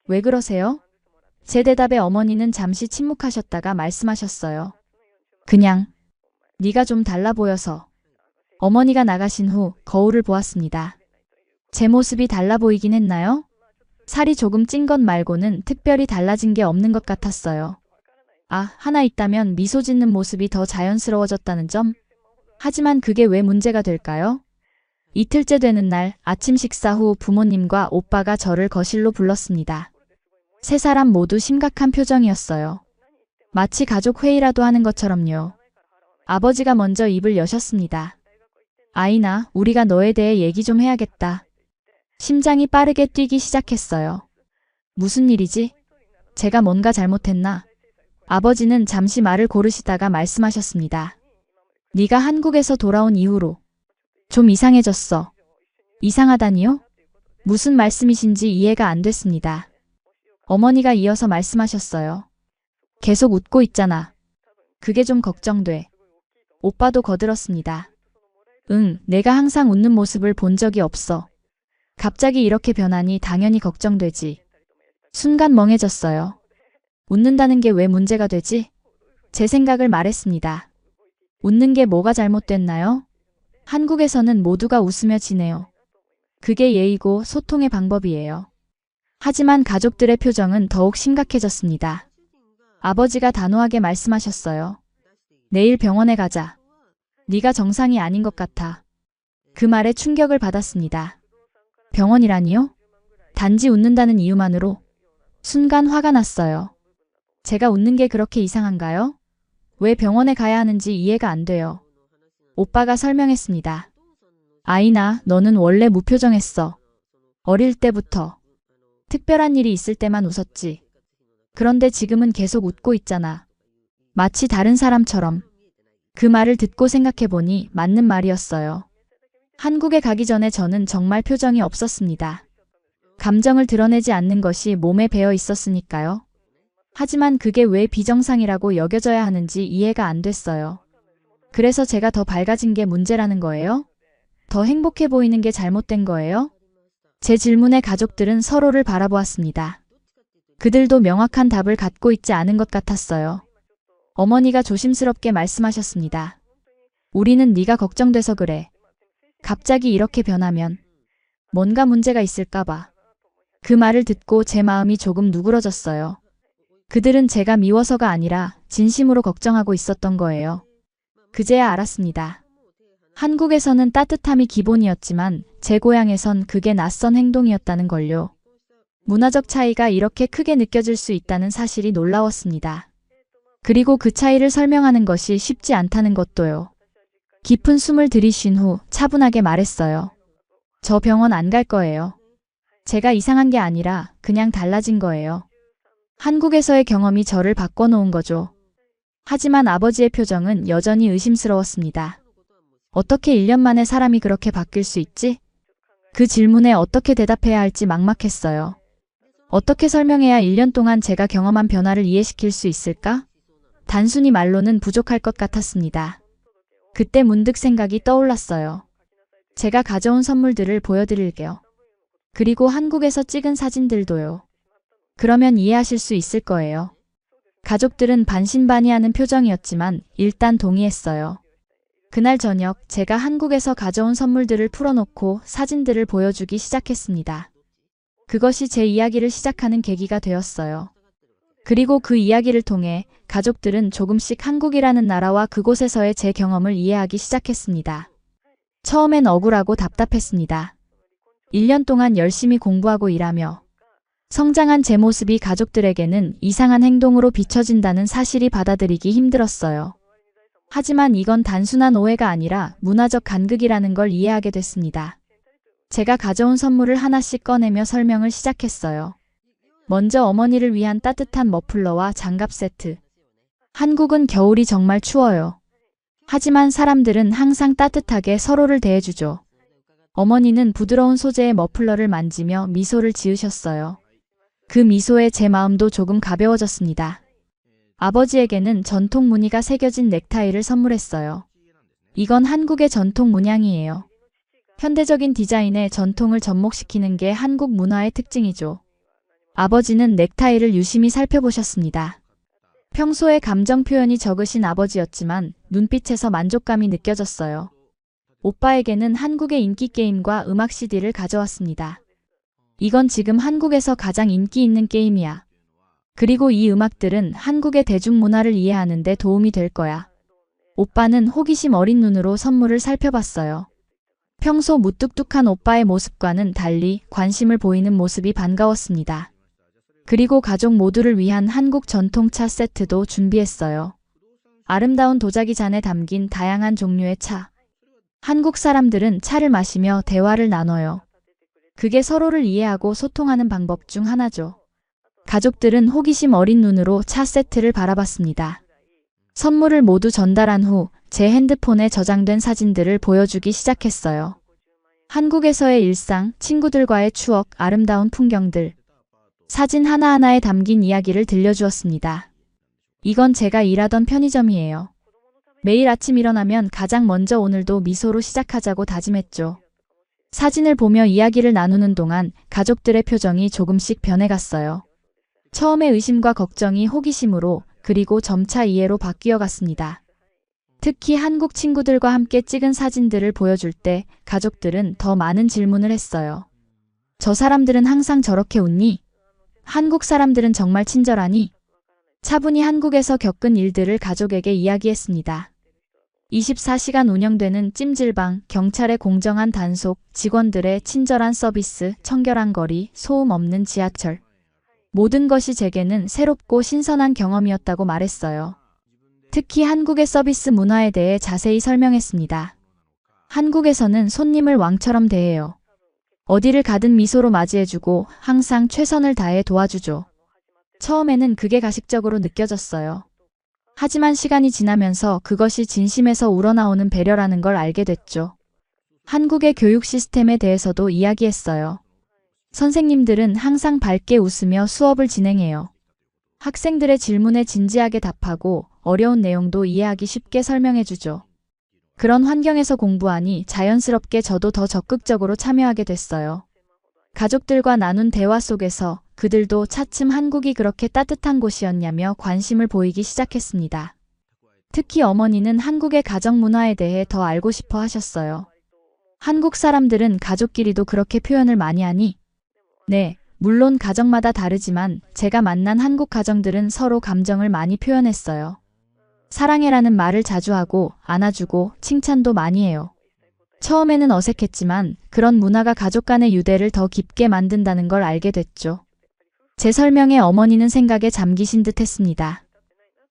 왜 그러세요? 제 대답에 어머니는 잠시 침묵하셨다가 말씀하셨어요. 그냥 네가 좀 달라 보여서. 어머니가 나가신 후 거울을 보았습니다. 제 모습이 달라 보이긴 했나요? 살이 조금 찐 것 말고는 특별히 달라진 게 없는 것 같았어요. 아, 하나 있다면 미소 짓는 모습이 더 자연스러워졌다는 점? 하지만 그게 왜 문제가 될까요? 이틀째 되는 날 아침 식사 후 부모님과 오빠가 저를 거실로 불렀습니다. 세 사람 모두 심각한 표정이었어요. 마치 가족 회의라도 하는 것처럼요. 아버지가 먼저 입을 여셨습니다. 아이나, 우리가 너에 대해 얘기 좀 해야겠다. 심장이 빠르게 뛰기 시작했어요. 무슨 일이지? 제가 뭔가 잘못했나? 아버지는 잠시 말을 고르시다가 말씀하셨습니다. 네가 한국에서 돌아온 이후로 좀 이상해졌어. 이상하다니요? 무슨 말씀이신지 이해가 안 됐습니다. 어머니가 이어서 말씀하셨어요. 계속 웃고 있잖아. 그게 좀 걱정돼. 오빠도 거들었습니다. 응, 내가 항상 웃는 모습을 본 적이 없어. 갑자기 이렇게 변하니 당연히 걱정되지. 순간 멍해졌어요. 웃는다는 게 왜 문제가 되지? 제 생각을 말했습니다. 웃는 게 뭐가 잘못됐나요? 한국에서는 모두가 웃으며 지내요. 그게 예의고 소통의 방법이에요. 하지만 가족들의 표정은 더욱 심각해졌습니다. 아버지가 단호하게 말씀하셨어요. 내일 병원에 가자. 네가 정상이 아닌 것 같아. 그 말에 충격을 받았습니다. 병원이라니요? 단지 웃는다는 이유만으로 순간 화가 났어요. 제가 웃는 게 그렇게 이상한가요? 왜 병원에 가야 하는지 이해가 안 돼요. 오빠가 설명했습니다. 아이나, 너는 원래 무표정했어. 어릴 때부터. 특별한 일이 있을 때만 웃었지. 그런데 지금은 계속 웃고 있잖아. 마치 다른 사람처럼. 그 말을 듣고 생각해보니 맞는 말이었어요. 한국에 가기 전에 저는 정말 표정이 없었습니다. 감정을 드러내지 않는 것이 몸에 배어 있었으니까요. 하지만 그게 왜 비정상이라고 여겨져야 하는지 이해가 안 됐어요. 그래서 제가 더 밝아진 게 문제라는 거예요? 더 행복해 보이는 게 잘못된 거예요? 제 질문에 가족들은 서로를 바라보았습니다. 그들도 명확한 답을 갖고 있지 않은 것 같았어요. 어머니가 조심스럽게 말씀하셨습니다. 우리는 네가 걱정돼서 그래. 갑자기 이렇게 변하면 뭔가 문제가 있을까 봐. 그 말을 듣고 제 마음이 조금 누그러졌어요. 그들은 제가 미워서가 아니라 진심으로 걱정하고 있었던 거예요. 그제야 알았습니다. 한국에서는 따뜻함이 기본이었지만 제 고향에선 그게 낯선 행동이었다는 걸요. 문화적 차이가 이렇게 크게 느껴질 수 있다는 사실이 놀라웠습니다. 그리고 그 차이를 설명하는 것이 쉽지 않다는 것도요. 깊은 숨을 들이쉰 후 차분하게 말했어요. 저 병원 안 갈 거예요. 제가 이상한 게 아니라 그냥 달라진 거예요. 한국에서의 경험이 저를 바꿔놓은 거죠. 하지만 아버지의 표정은 여전히 의심스러웠습니다. 어떻게 1년 만에 사람이 그렇게 바뀔 수 있지? 그 질문에 어떻게 대답해야 할지 막막했어요. 어떻게 설명해야 1년 동안 제가 경험한 변화를 이해시킬 수 있을까? 단순히 말로는 부족할 것 같았습니다. 그때 문득 생각이 떠올랐어요. 제가 가져온 선물들을 보여드릴게요. 그리고 한국에서 찍은 사진들도요. 그러면 이해하실 수 있을 거예요. 가족들은 반신반의하는 표정이었지만 일단 동의했어요. 그날 저녁 제가 한국에서 가져온 선물들을 풀어놓고 사진들을 보여주기 시작했습니다. 그것이 제 이야기를 시작하는 계기가 되었어요. 그리고 그 이야기를 통해 가족들은 조금씩 한국이라는 나라와 그곳에서의 제 경험을 이해하기 시작했습니다. 처음엔 억울하고 답답했습니다. 1년 동안 열심히 공부하고 일하며 성장한 제 모습이 가족들에게는 이상한 행동으로 비춰진다는 사실이 받아들이기 힘들었어요. 하지만 이건 단순한 오해가 아니라 문화적 간극이라는 걸 이해하게 됐습니다. 제가 가져온 선물을 하나씩 꺼내며 설명을 시작했어요. 먼저 어머니를 위한 따뜻한 머플러와 장갑 세트. 한국은 겨울이 정말 추워요. 하지만 사람들은 항상 따뜻하게 서로를 대해주죠. 어머니는 부드러운 소재의 머플러를 만지며 미소를 지으셨어요. 그 미소에 제 마음도 조금 가벼워졌습니다. 아버지에게는 전통 무늬가 새겨진 넥타이를 선물했어요. 이건 한국의 전통 문양이에요. 현대적인 디자인에 전통을 접목시키는 게 한국 문화의 특징이죠. 아버지는 넥타이를 유심히 살펴보셨습니다. 평소에 감정 표현이 적으신 아버지였지만 눈빛에서 만족감이 느껴졌어요. 오빠에게는 한국의 인기 게임과 음악 CD를 가져왔습니다. 이건 지금 한국에서 가장 인기 있는 게임이야. 그리고 이 음악들은 한국의 대중문화를 이해하는 데 도움이 될 거야. 오빠는 호기심 어린 눈으로 선물을 살펴봤어요. 평소 무뚝뚝한 오빠의 모습과는 달리 관심을 보이는 모습이 반가웠습니다. 그리고 가족 모두를 위한 한국 전통차 세트도 준비했어요. 아름다운 도자기 잔에 담긴 다양한 종류의 차. 한국 사람들은 차를 마시며 대화를 나눠요. 그게 서로를 이해하고 소통하는 방법 중 하나죠. 가족들은 호기심 어린 눈으로 차 세트를 바라봤습니다. 선물을 모두 전달한 후 제 핸드폰에 저장된 사진들을 보여주기 시작했어요. 한국에서의 일상, 친구들과의 추억, 아름다운 풍경들. 사진 하나하나에 담긴 이야기를 들려주었습니다. 이건 제가 일하던 편의점이에요. 매일 아침 일어나면 가장 먼저 오늘도 미소로 시작하자고 다짐했죠. 사진을 보며 이야기를 나누는 동안 가족들의 표정이 조금씩 변해갔어요. 처음에 의심과 걱정이 호기심으로, 그리고 점차 이해로 바뀌어 갔습니다. 특히 한국 친구들과 함께 찍은 사진들을 보여줄 때 가족들은 더 많은 질문을 했어요. 저 사람들은 항상 저렇게 웃니? 한국 사람들은 정말 친절하니? 차분히 한국에서 겪은 일들을 가족에게 이야기했습니다. 24시간 운영되는 찜질방, 경찰의 공정한 단속, 직원들의 친절한 서비스, 청결한 거리, 소음 없는 지하철. 모든 것이 제게는 새롭고 신선한 경험이었다고 말했어요. 특히 한국의 서비스 문화에 대해 자세히 설명했습니다. 한국에서는 손님을 왕처럼 대해요. 어디를 가든 미소로 맞이해주고 항상 최선을 다해 도와주죠. 처음에는 그게 가식적으로 느껴졌어요. 하지만 시간이 지나면서 그것이 진심에서 우러나오는 배려라는 걸 알게 됐죠. 한국의 교육 시스템에 대해서도 이야기했어요. 선생님들은 항상 밝게 웃으며 수업을 진행해요. 학생들의 질문에 진지하게 답하고 어려운 내용도 이해하기 쉽게 설명해주죠. 그런 환경에서 공부하니 자연스럽게 저도 더 적극적으로 참여하게 됐어요. 가족들과 나눈 대화 속에서 그들도 차츰 한국이 그렇게 따뜻한 곳이었냐며 관심을 보이기 시작했습니다. 특히 어머니는 한국의 가정 문화에 대해 더 알고 싶어 하셨어요. 한국 사람들은 가족끼리도 그렇게 표현을 많이 하니? 네, 물론 가정마다 다르지만 제가 만난 한국 가정들은 서로 감정을 많이 표현했어요. 사랑해라는 말을 자주 하고 안아주고 칭찬도 많이 해요. 처음에는 어색했지만 그런 문화가 가족 간의 유대를 더 깊게 만든다는 걸 알게 됐죠. 제 설명에 어머니는 생각에 잠기신 듯 했습니다.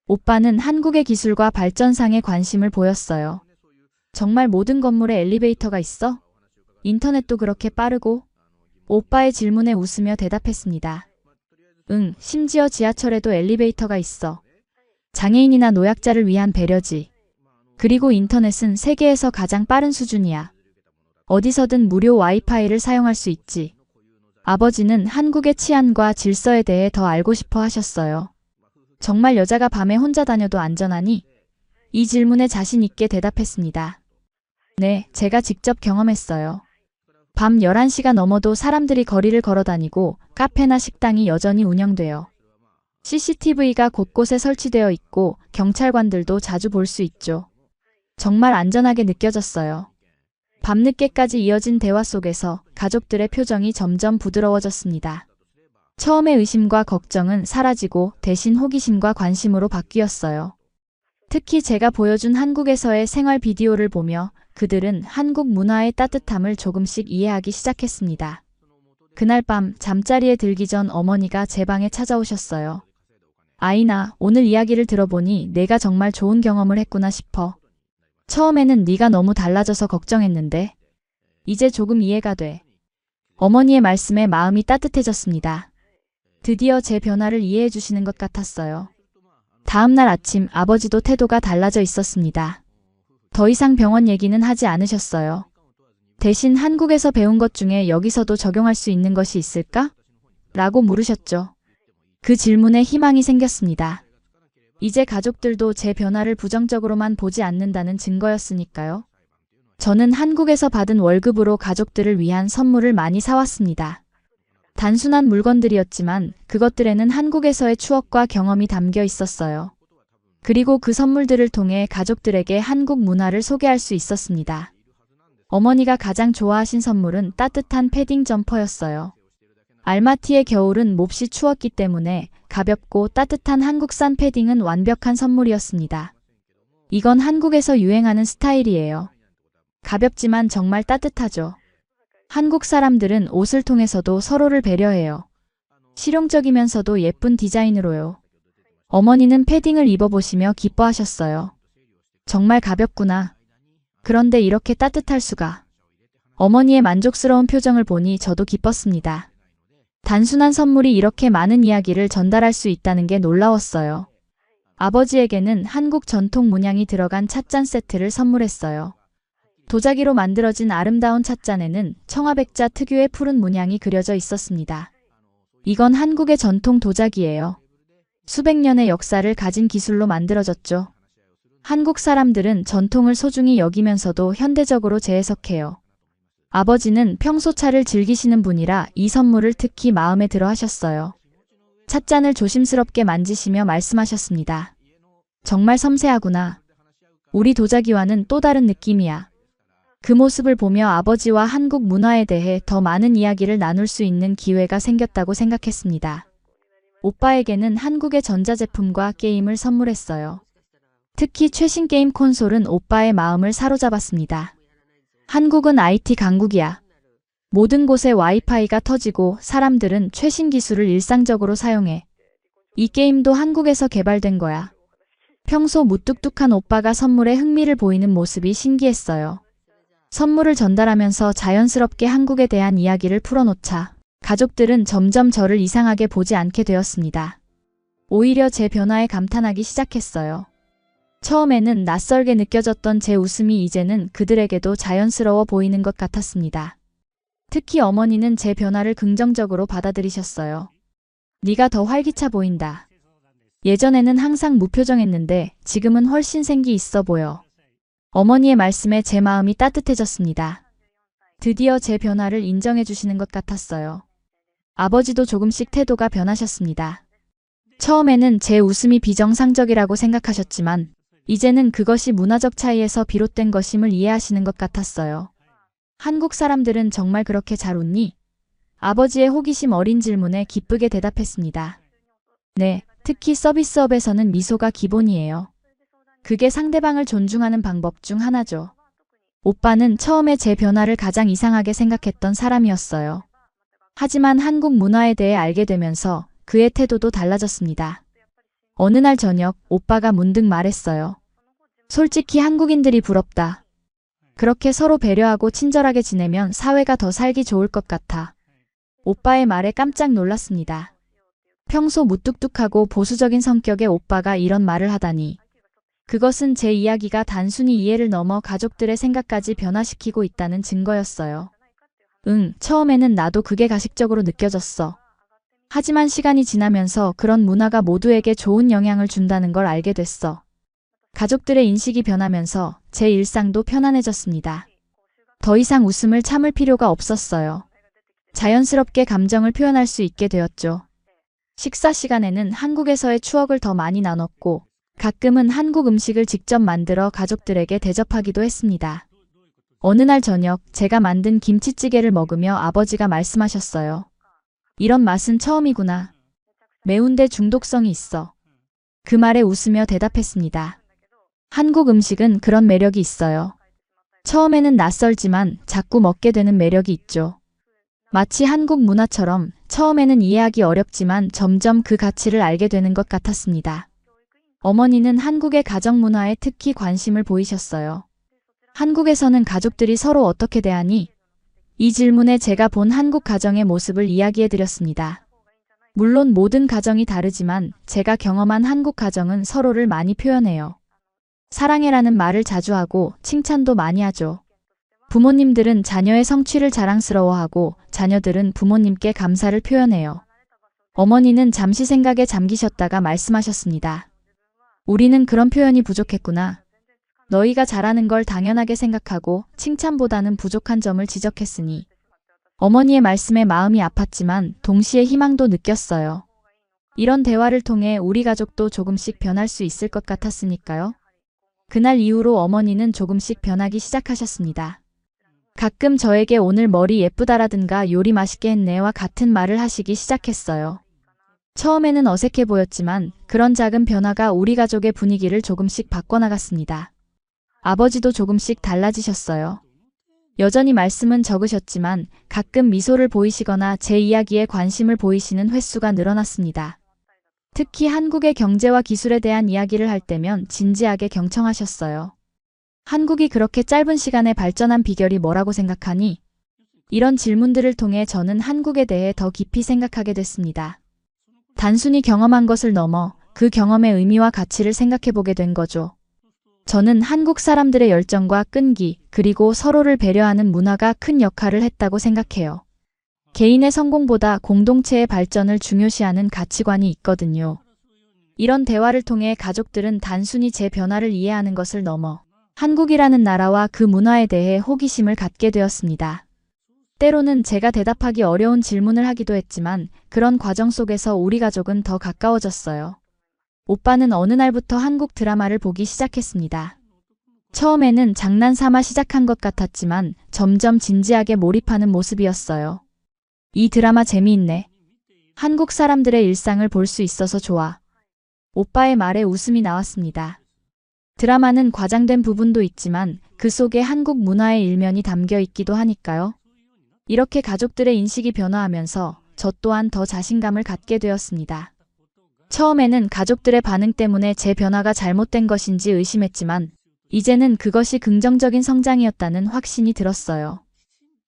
오빠는 한국의 기술과 발전상에 관심을 보였어요. 정말 모든 건물에 엘리베이터가 있어? 인터넷도 그렇게 빠르고? 오빠의 질문에 웃으며 대답했습니다. 응, 심지어 지하철에도 엘리베이터가 있어. 장애인이나 노약자를 위한 배려지. 그리고 인터넷은 세계에서 가장 빠른 수준이야. 어디서든 무료 와이파이를 사용할 수 있지. 아버지는 한국의 치안과 질서에 대해 더 알고 싶어 하셨어요. 정말 여자가 밤에 혼자 다녀도 안전하니? 이 질문에 자신 있게 대답했습니다. 네, 제가 직접 경험했어요. 밤 11시가 넘어도 사람들이 거리를 걸어 다니고 카페나 식당이 여전히 운영돼요. CCTV가 곳곳에 설치되어 있고 경찰관들도 자주 볼 수 있죠. 정말 안전하게 느껴졌어요. 밤늦게까지 이어진 대화 속에서 가족들의 표정이 점점 부드러워졌습니다. 처음의 의심과 걱정은 사라지고 대신 호기심과 관심으로 바뀌었어요. 특히 제가 보여준 한국에서의 생활 비디오를 보며 그들은 한국 문화의 따뜻함을 조금씩 이해하기 시작했습니다. 그날 밤 잠자리에 들기 전 어머니가 제 방에 찾아오셨어요. 아이나, 오늘 이야기를 들어보니 내가 정말 좋은 경험을 했구나 싶어. 처음에는 네가 너무 달라져서 걱정했는데 이제 조금 이해가 돼. 어머니의 말씀에 마음이 따뜻해졌습니다. 드디어 제 변화를 이해해 주시는 것 같았어요. 다음 날 아침 아버지도 태도가 달라져 있었습니다. 더 이상 병원 얘기는 하지 않으셨어요. 대신 한국에서 배운 것 중에 여기서도 적용할 수 있는 것이 있을까? 라고 물으셨죠. 그 질문에 희망이 생겼습니다. 이제 가족들도 제 변화를 부정적으로만 보지 않는다는 증거였으니까요. 저는 한국에서 받은 월급으로 가족들을 위한 선물을 많이 사왔습니다. 단순한 물건들이었지만 그것들에는 한국에서의 추억과 경험이 담겨 있었어요. 그리고 그 선물들을 통해 가족들에게 한국 문화를 소개할 수 있었습니다. 어머니가 가장 좋아하신 선물은 따뜻한 패딩 점퍼였어요. 알마티의 겨울은 몹시 추웠기 때문에 가볍고 따뜻한 한국산 패딩은 완벽한 선물이었습니다. 이건 한국에서 유행하는 스타일이에요. 가볍지만 정말 따뜻하죠. 한국 사람들은 옷을 통해서도 서로를 배려해요. 실용적이면서도 예쁜 디자인으로요. 어머니는 패딩을 입어보시며 기뻐하셨어요. 정말 가볍구나. 그런데 이렇게 따뜻할 수가. 어머니의 만족스러운 표정을 보니 저도 기뻤습니다. 단순한 선물이 이렇게 많은 이야기를 전달할 수 있다는 게 놀라웠어요. 아버지에게는 한국 전통 문양이 들어간 찻잔 세트를 선물했어요. 도자기로 만들어진 아름다운 찻잔에는 청아백자 특유의 푸른 문양이 그려져 있었습니다. 이건 한국의 전통 도자기예요. 수백 년의 역사를 가진 기술로 만들어졌죠. 한국 사람들은 전통을 소중히 여기면서도 현대적으로 재해석해요. 아버지는 평소 차를 즐기시는 분이라 이 선물을 특히 마음에 들어 하셨어요. 찻잔을 조심스럽게 만지시며 말씀하셨습니다. 정말 섬세하구나. 우리 도자기와는 또 다른 느낌이야. 그 모습을 보며 아버지와 한국 문화에 대해 더 많은 이야기를 나눌 수 있는 기회가 생겼다고 생각했습니다. 오빠에게는 한국의 전자제품과 게임을 선물했어요. 특히 최신 게임 콘솔은 오빠의 마음을 사로잡았습니다. 한국은 IT 강국이야. 모든 곳에 와이파이가 터지고 사람들은 최신 기술을 일상적으로 사용해. 이 게임도 한국에서 개발된 거야. 평소 무뚝뚝한 오빠가 선물에 흥미를 보이는 모습이 신기했어요. 선물을 전달하면서 자연스럽게 한국에 대한 이야기를 풀어놓자 가족들은 점점 저를 이상하게 보지 않게 되었습니다. 오히려 제 변화에 감탄하기 시작했어요. 처음에는 낯설게 느껴졌던 제 웃음이 이제는 그들에게도 자연스러워 보이는 것 같았습니다. 특히 어머니는 제 변화를 긍정적으로 받아들이셨어요. 네가 더 활기차 보인다. 예전에는 항상 무표정했는데 지금은 훨씬 생기 있어 보여. 어머니의 말씀에 제 마음이 따뜻해졌습니다. 드디어 제 변화를 인정해 주시는 것 같았어요. 아버지도 조금씩 태도가 변하셨습니다. 처음에는 제 웃음이 비정상적이라고 생각하셨지만 이제는 그것이 문화적 차이에서 비롯된 것임을 이해하시는 것 같았어요. 한국 사람들은 정말 그렇게 잘 웃니? 아버지의 호기심 어린 질문에 기쁘게 대답했습니다. 네, 특히 서비스업에서는 미소가 기본이에요. 그게 상대방을 존중하는 방법 중 하나죠. 오빠는 처음에 제 변화를 가장 이상하게 생각했던 사람이었어요. 하지만 한국 문화에 대해 알게 되면서 그의 태도도 달라졌습니다. 어느 날 저녁 오빠가 문득 말했어요. 솔직히 한국인들이 부럽다. 그렇게 서로 배려하고 친절하게 지내면 사회가 더 살기 좋을 것 같아. 오빠의 말에 깜짝 놀랐습니다. 평소 무뚝뚝하고 보수적인 성격의 오빠가 이런 말을 하다니. 그것은 제 이야기가 단순히 이해를 넘어 가족들의 생각까지 변화시키고 있다는 증거였어요. 처음에는 나도 그게 가식적으로 느껴졌어. 하지만 시간이 지나면서 그런 문화가 모두에게 좋은 영향을 준다는 걸 알게 됐어. 가족들의 인식이 변하면서 제 일상도 편안해졌습니다. 더 이상 웃음을 참을 필요가 없었어요. 자연스럽게 감정을 표현할 수 있게 되었죠. 식사 시간에는 한국에서의 추억을 더 많이 나눴고 가끔은 한국 음식을 직접 만들어 가족들에게 대접하기도 했습니다. 어느 날 저녁 제가 만든 김치찌개를 먹으며 아버지가 말씀하셨어요. 이런 맛은 처음이구나. 매운데 중독성이 있어. 그 말에 웃으며 대답했습니다. 한국 음식은 그런 매력이 있어요. 처음에는 낯설지만 자꾸 먹게 되는 매력이 있죠. 마치 한국 문화처럼 처음에는 이해하기 어렵지만 점점 그 가치를 알게 되는 것 같았습니다. 어머니는 한국의 가정 문화에 특히 관심을 보이셨어요. 한국에서는 가족들이 서로 어떻게 대하니? 이 질문에 제가 본 한국 가정의 모습을 이야기해 드렸습니다. 물론 모든 가정이 다르지만 제가 경험한 한국 가정은 서로를 많이 표현해요. 사랑해라는 말을 자주 하고 칭찬도 많이 하죠. 부모님들은 자녀의 성취를 자랑스러워하고 자녀들은 부모님께 감사를 표현해요. 어머니는 잠시 생각에 잠기셨다가 말씀하셨습니다. 우리는 그런 표현이 부족했구나. 너희가 잘하는 걸 당연하게 생각하고 칭찬보다는 부족한 점을 지적했으니. 어머니의 말씀에 마음이 아팠지만 동시에 희망도 느꼈어요. 이런 대화를 통해 우리 가족도 조금씩 변할 수 있을 것 같았으니까요. 그날 이후로 어머니는 조금씩 변하기 시작하셨습니다. 가끔 저에게 오늘 머리 예쁘다라든가 요리 맛있게 했네와 같은 말을 하시기 시작했어요. 처음에는 어색해 보였지만 그런 작은 변화가 우리 가족의 분위기를 조금씩 바꿔나갔습니다. 아버지도 조금씩 달라지셨어요. 여전히 말씀은 적으셨지만 가끔 미소를 보이시거나 제 이야기에 관심을 보이시는 횟수가 늘어났습니다. 특히 한국의 경제와 기술에 대한 이야기를 할 때면 진지하게 경청하셨어요. 한국이 그렇게 짧은 시간에 발전한 비결이 뭐라고 생각하니? 이런 질문들을 통해 저는 한국에 대해 더 깊이 생각하게 됐습니다. 단순히 경험한 것을 넘어 그 경험의 의미와 가치를 생각해보게 된 거죠. 저는 한국 사람들의 열정과 끈기, 그리고 서로를 배려하는 문화가 큰 역할을 했다고 생각해요. 개인의 성공보다 공동체의 발전을 중요시하는 가치관이 있거든요. 이런 대화를 통해 가족들은 단순히 제 변화를 이해하는 것을 넘어 한국이라는 나라와 그 문화에 대해 호기심을 갖게 되었습니다. 때로는 제가 대답하기 어려운 질문을 하기도 했지만 그런 과정 속에서 우리 가족은 더 가까워졌어요. 오빠는 어느 날부터 한국 드라마를 보기 시작했습니다. 처음에는 장난삼아 시작한 것 같았지만 점점 진지하게 몰입하는 모습이었어요. 이 드라마 재미있네. 한국 사람들의 일상을 볼 수 있어서 좋아. 오빠의 말에 웃음이 나왔습니다. 드라마는 과장된 부분도 있지만 그 속에 한국 문화의 일면이 담겨 있기도 하니까요. 이렇게 가족들의 인식이 변화하면서 저 또한 더 자신감을 갖게 되었습니다. 처음에는 가족들의 반응 때문에 제 변화가 잘못된 것인지 의심했지만 이제는 그것이 긍정적인 성장이었다는 확신이 들었어요.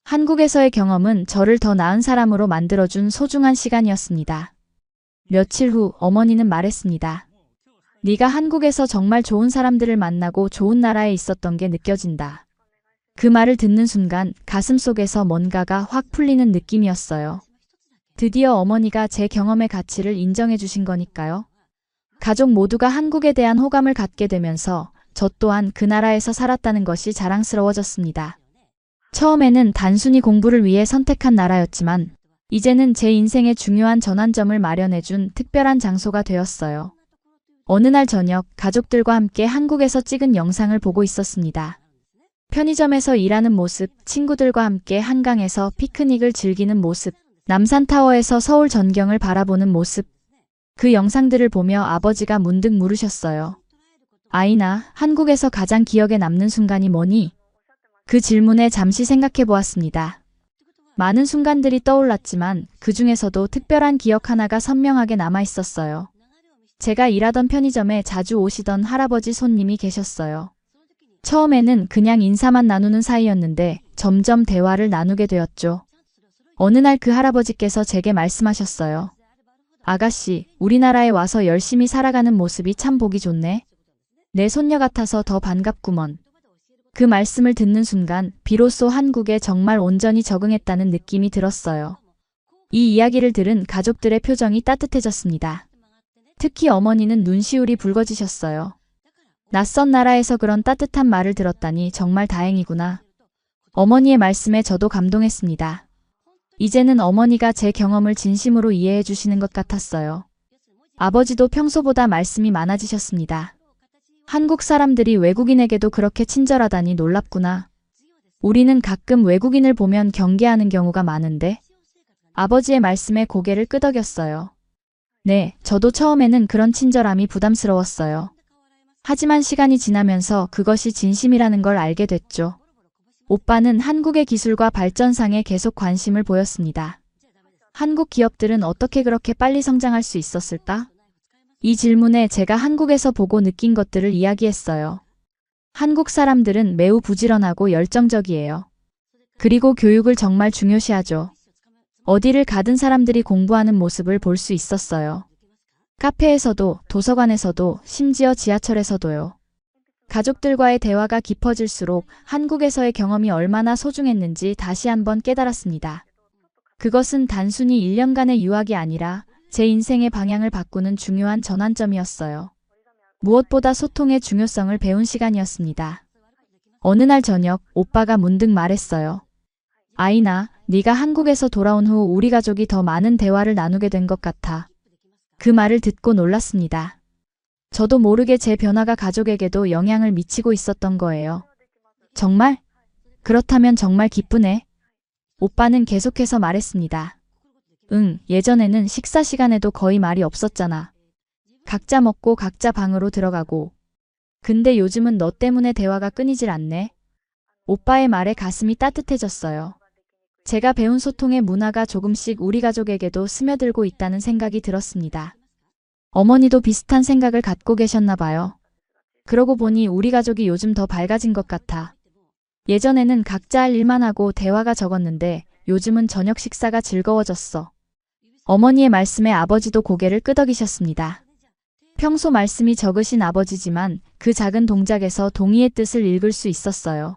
한국에서의 경험은 저를 더 나은 사람으로 만들어준 소중한 시간이었습니다. 며칠 후 어머니는 말했습니다. 네가 한국에서 정말 좋은 사람들을 만나고 좋은 나라에 있었던 게 느껴진다. 그 말을 듣는 순간 가슴속에서 뭔가가 확 풀리는 느낌이었어요. 드디어 어머니가 제 경험의 가치를 인정해 주신 거니까요. 가족 모두가 한국에 대한 호감을 갖게 되면서 저 또한 그 나라에서 살았다는 것이 자랑스러워졌습니다. 처음에는 단순히 공부를 위해 선택한 나라였지만 이제는 제 인생의 중요한 전환점을 마련해준 특별한 장소가 되었어요. 어느 날 저녁 가족들과 함께 한국에서 찍은 영상을 보고 있었습니다. 편의점에서 일하는 모습, 친구들과 함께 한강에서 피크닉을 즐기는 모습, 남산타워에서 서울 전경을 바라보는 모습. 그 영상들을 보며 아버지가 문득 물으셨어요. 아이나, 한국에서 가장 기억에 남는 순간이 뭐니? 그 질문에 잠시 생각해 보았습니다. 많은 순간들이 떠올랐지만 그 중에서도 특별한 기억 하나가 선명하게 남아 있었어요. 제가 일하던 편의점에 자주 오시던 할아버지 손님이 계셨어요. 처음에는 그냥 인사만 나누는 사이였는데 점점 대화를 나누게 되었죠. 어느 날 그 할아버지께서 제게 말씀하셨어요. 아가씨, 우리나라에 와서 열심히 살아가는 모습이 참 보기 좋네. 내 손녀 같아서 더 반갑구먼. 그 말씀을 듣는 순간 비로소 한국에 정말 온전히 적응했다는 느낌이 들었어요. 이 이야기를 들은 가족들의 표정이 따뜻해졌습니다. 특히 어머니는 눈시울이 붉어지셨어요. 낯선 나라에서 그런 따뜻한 말을 들었다니 정말 다행이구나. 어머니의 말씀에 저도 감동했습니다. 이제는 어머니가 제 경험을 진심으로 이해해 주시는 것 같았어요. 아버지도 평소보다 말씀이 많아지셨습니다. 한국 사람들이 외국인에게도 그렇게 친절하다니 놀랍구나. 우리는 가끔 외국인을 보면 경계하는 경우가 많은데. 아버지의 말씀에 고개를 끄덕였어요. 네, 저도 처음에는 그런 친절함이 부담스러웠어요. 하지만 시간이 지나면서 그것이 진심이라는 걸 알게 됐죠. 오빠는 한국의 기술과 발전상에 계속 관심을 보였습니다. 한국 기업들은 어떻게 그렇게 빨리 성장할 수 있었을까? 이 질문에 제가 한국에서 보고 느낀 것들을 이야기했어요. 한국 사람들은 매우 부지런하고 열정적이에요. 그리고 교육을 정말 중요시하죠. 어디를 가든 사람들이 공부하는 모습을 볼 수 있었어요. 카페에서도, 도서관에서도, 심지어 지하철에서도요. 가족들과의 대화가 깊어질수록 한국에서의 경험이 얼마나 소중했는지 다시 한번 깨달았습니다. 그것은 단순히 1년간의 유학이 아니라 제 인생의 방향을 바꾸는 중요한 전환점이었어요. 무엇보다 소통의 중요성을 배운 시간이었습니다. 어느 날 저녁 오빠가 문득 말했어요. 아이나, 네가 한국에서 돌아온 후 우리 가족이 더 많은 대화를 나누게 된 것 같아. 그 말을 듣고 놀랐습니다. 저도 모르게 제 변화가 가족에게도 영향을 미치고 있었던 거예요. 정말? 그렇다면 정말 기쁘네. 오빠는 계속해서 말했습니다. 응, 예전에는 식사 시간에도 거의 말이 없었잖아. 각자 먹고 각자 방으로 들어가고. 근데 요즘은 너 때문에 대화가 끊이질 않네. 오빠의 말에 가슴이 따뜻해졌어요. 제가 배운 소통의 문화가 조금씩 우리 가족에게도 스며들고 있다는 생각이 들었습니다. 어머니도 비슷한 생각을 갖고 계셨나 봐요. 그러고 보니 우리 가족이 요즘 더 밝아진 것 같아. 예전에는 각자 할 일만 하고 대화가 적었는데 요즘은 저녁 식사가 즐거워졌어. 어머니의 말씀에 아버지도 고개를 끄덕이셨습니다. 평소 말씀이 적으신 아버지지만 그 작은 동작에서 동의의 뜻을 읽을 수 있었어요.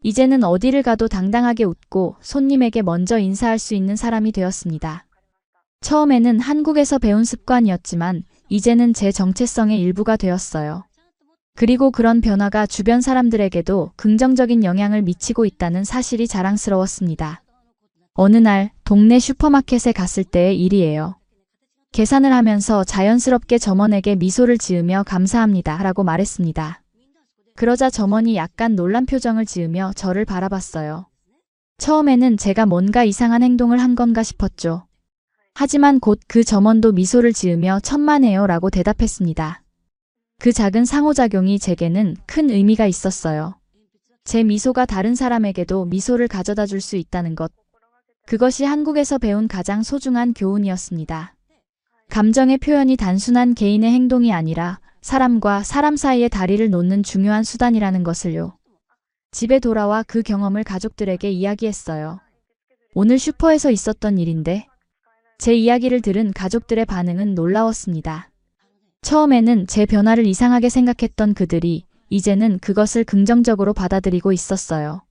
이제는 어디를 가도 당당하게 웃고 손님에게 먼저 인사할 수 있는 사람이 되었습니다. 처음에는 한국에서 배운 습관이었지만 이제는 제 정체성의 일부가 되었어요. 그리고 그런 변화가 주변 사람들에게도 긍정적인 영향을 미치고 있다는 사실이 자랑스러웠습니다. 어느 날 동네 슈퍼마켓에 갔을 때의 일이에요. 계산을 하면서 자연스럽게 점원에게 미소를 지으며 감사합니다 라고 말했습니다. 그러자 점원이 약간 놀란 표정을 지으며 저를 바라봤어요. 처음에는 제가 뭔가 이상한 행동을 한 건가 싶었죠. 하지만 곧 그 점원도 미소를 지으며 천만에요 라고 대답했습니다. 그 작은 상호작용이 제게는 큰 의미가 있었어요. 제 미소가 다른 사람에게도 미소를 가져다 줄 수 있다는 것. 그것이 한국에서 배운 가장 소중한 교훈이었습니다. 감정의 표현이 단순한 개인의 행동이 아니라 사람과 사람 사이의 다리를 놓는 중요한 수단이라는 것을요. 집에 돌아와 그 경험을 가족들에게 이야기했어요. 오늘 슈퍼에서 있었던 일인데 제 이야기를 들은 가족들의 반응은 놀라웠습니다. 처음에는 제 변화를 이상하게 생각했던 그들이 이제는 그것을 긍정적으로 받아들이고 있었어요.